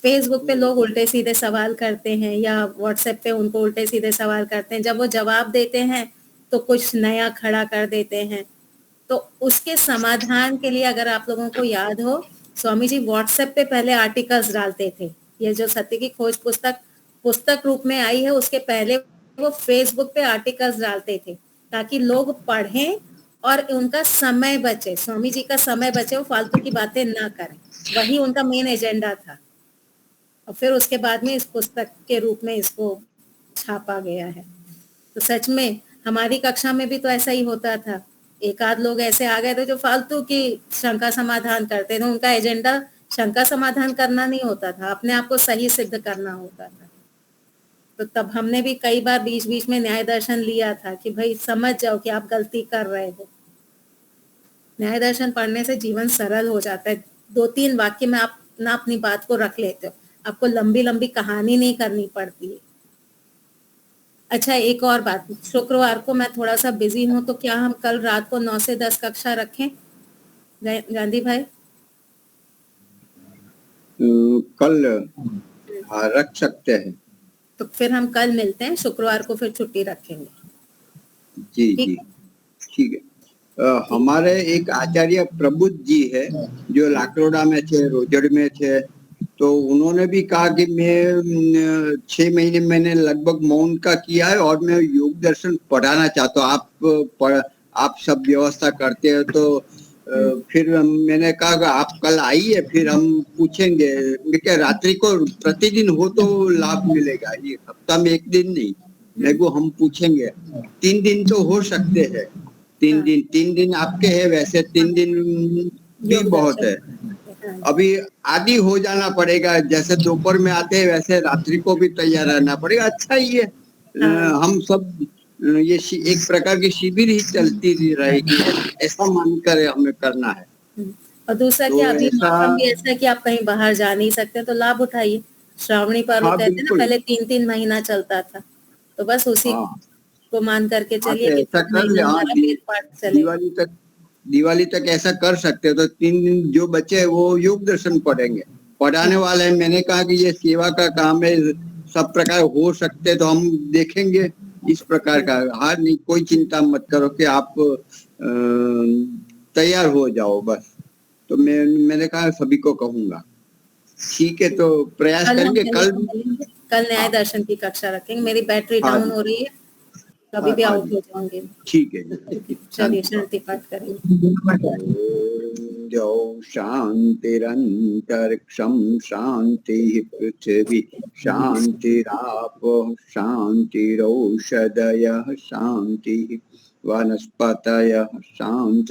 A: फेसबुक पे लोग उल्टे सीधे सवाल करते हैं या व्हाट्सएप पे उनको उल्टे सीधे सवाल करते हैं। जब वो जवाब देते हैं तो कुछ नया खड़ा कर देते हैं। तो उसके समाधान के लिए अगर आप लोगों को याद हो, स्वामी जी व्हाट्सएप पे पहले आर्टिकल्स डालते थे। ये जो सत्य की खोज पुस्तक रूप में आई है, उसके पहले वो फेसबुक पे आर्टिकल्स डालते थे ताकि लोग पढ़ें और उनका समय बचे, स्वामी जी का समय बचे, वो फालतू की बातें ना करें। वही उनका मेन एजेंडा था। और फिर उसके बाद में इस पुस्तक के रूप में इसको छापा गया है। तो सच में हमारी कक्षा में भी तो ऐसा ही होता था एक आध लोग ऐसे आ गए थे जो फालतू की शंका समाधान करते थे, उनका एजेंडा शंका समाधान करना नहीं होता था, अपने आप को सही सिद्ध करना होता था। तो तब हमने भी कई बार बीच बीच में न्याय दर्शन लिया था कि भाई समझ जाओ कि आप गलती कर रहे हो। न्याय दर्शन पढ़ने से जीवन सरल हो जाता है। 2-3 वाक्य में आप ना अपनी बात को रख लेते हो, आपको लंबी लंबी कहानी नहीं करनी पड़ती है। अच्छा, एक और बात, शुक्रवार को मैं थोड़ा सा बिजी हूँ, तो क्या हम कल रात को 9 से 10 कक्षा रखें गांधी भाई?
B: कल हाँ रख सकते हैं।
A: तो फिर हम कल मिलते हैं, शुक्रवार को फिर छुट्टी रखेंगे।
B: जी
A: ठीक
B: जी ठीक है। हमारे एक आचार्य प्रबुद्ध जी है जो लाकरोड़ा में थे, रोजड़ में थे, तो उन्होंने भी कहा कि मैं 6 महीने मैंने लगभग मौन का किया है और मैं योग दर्शन पढ़ाना चाहता हूँ। आप सब व्यवस्था करते हो तो फिर मैंने कहा कि आप कल आइए, फिर हम पूछेंगे। क्या रात्रि को प्रतिदिन हो तो लाभ मिलेगा, ये हफ्ता में एक दिन नहीं, मेरे को हम पूछेंगे। 3 दिन तो हो सकते हैं, 3 दिन आपके हैं, वैसे 3 दिन भी
A: योग
B: बहुत है।
A: दर्शन।
B: अभी आदि हो जाना पड़ेगा, जैसे दोपहर में आते हैं वैसे रात्रि को भी तैयार रहना पड़ेगा। अच्छा ही है। हम सब ये एक प्रकार की शिविर ही चलती रहेगी, ऐसा मानकर हमें करना है।
A: और दूसरा
B: तो
A: कि अभी
B: ऐसा
A: मौसम भी ऐसा है कि आप कहीं बाहर जा नहीं सकते, तो लाभ उठाइए। श्रावणी पर्व
B: हाँ
A: कहते हैं ना,
B: बिल्कुल।
A: पहले 3-3 महीना चलता था, तो बस उसी
B: हाँ
A: को मान करके
B: हाँ
A: चलिए
B: तो
A: कि
B: ऐसा
A: 3
B: कर ले।
A: महीना
B: हाँ
A: हमारा वेद पाठ चलेगा।
B: दिवाली तक ऐसा कर सकते हो। तो 3 दिन जो बचे हैं वो योग दर्शन पढ़ेंगे, पढ़ाने वाले हैं। मैंने कहा कि ये सेवा का काम है, सब प्रकार हो सकते तो हम देखेंगे इस प्रकार का। हाँ नहीं, कोई चिंता मत करो कि आप तैयार हो जाओ बस। तो मैंने कहा सभी को कहूंगा। ठीक है, तो प्रयास
A: कल हम
B: करेंगे कल।
A: मिलेंगे, कल न्याय
B: हाँ
A: दर्शन की कक्षा रखेंगे। मेरी बैटरी
B: हाँ
A: डाउन
B: जी,
A: हो रही है, कभी
C: हाँ
A: भी
B: हाँ
A: आउट
B: जी,
A: हो जाऊंगी।
B: ठीक है जी।
A: चलिए
B: शांति
A: शांति पाठ करेंगे।
B: जो शांतिरंतरिक्षं शांति पृथ्वी शांतिराप शांतिरौषधयः शांति वनस्पतयः शांति।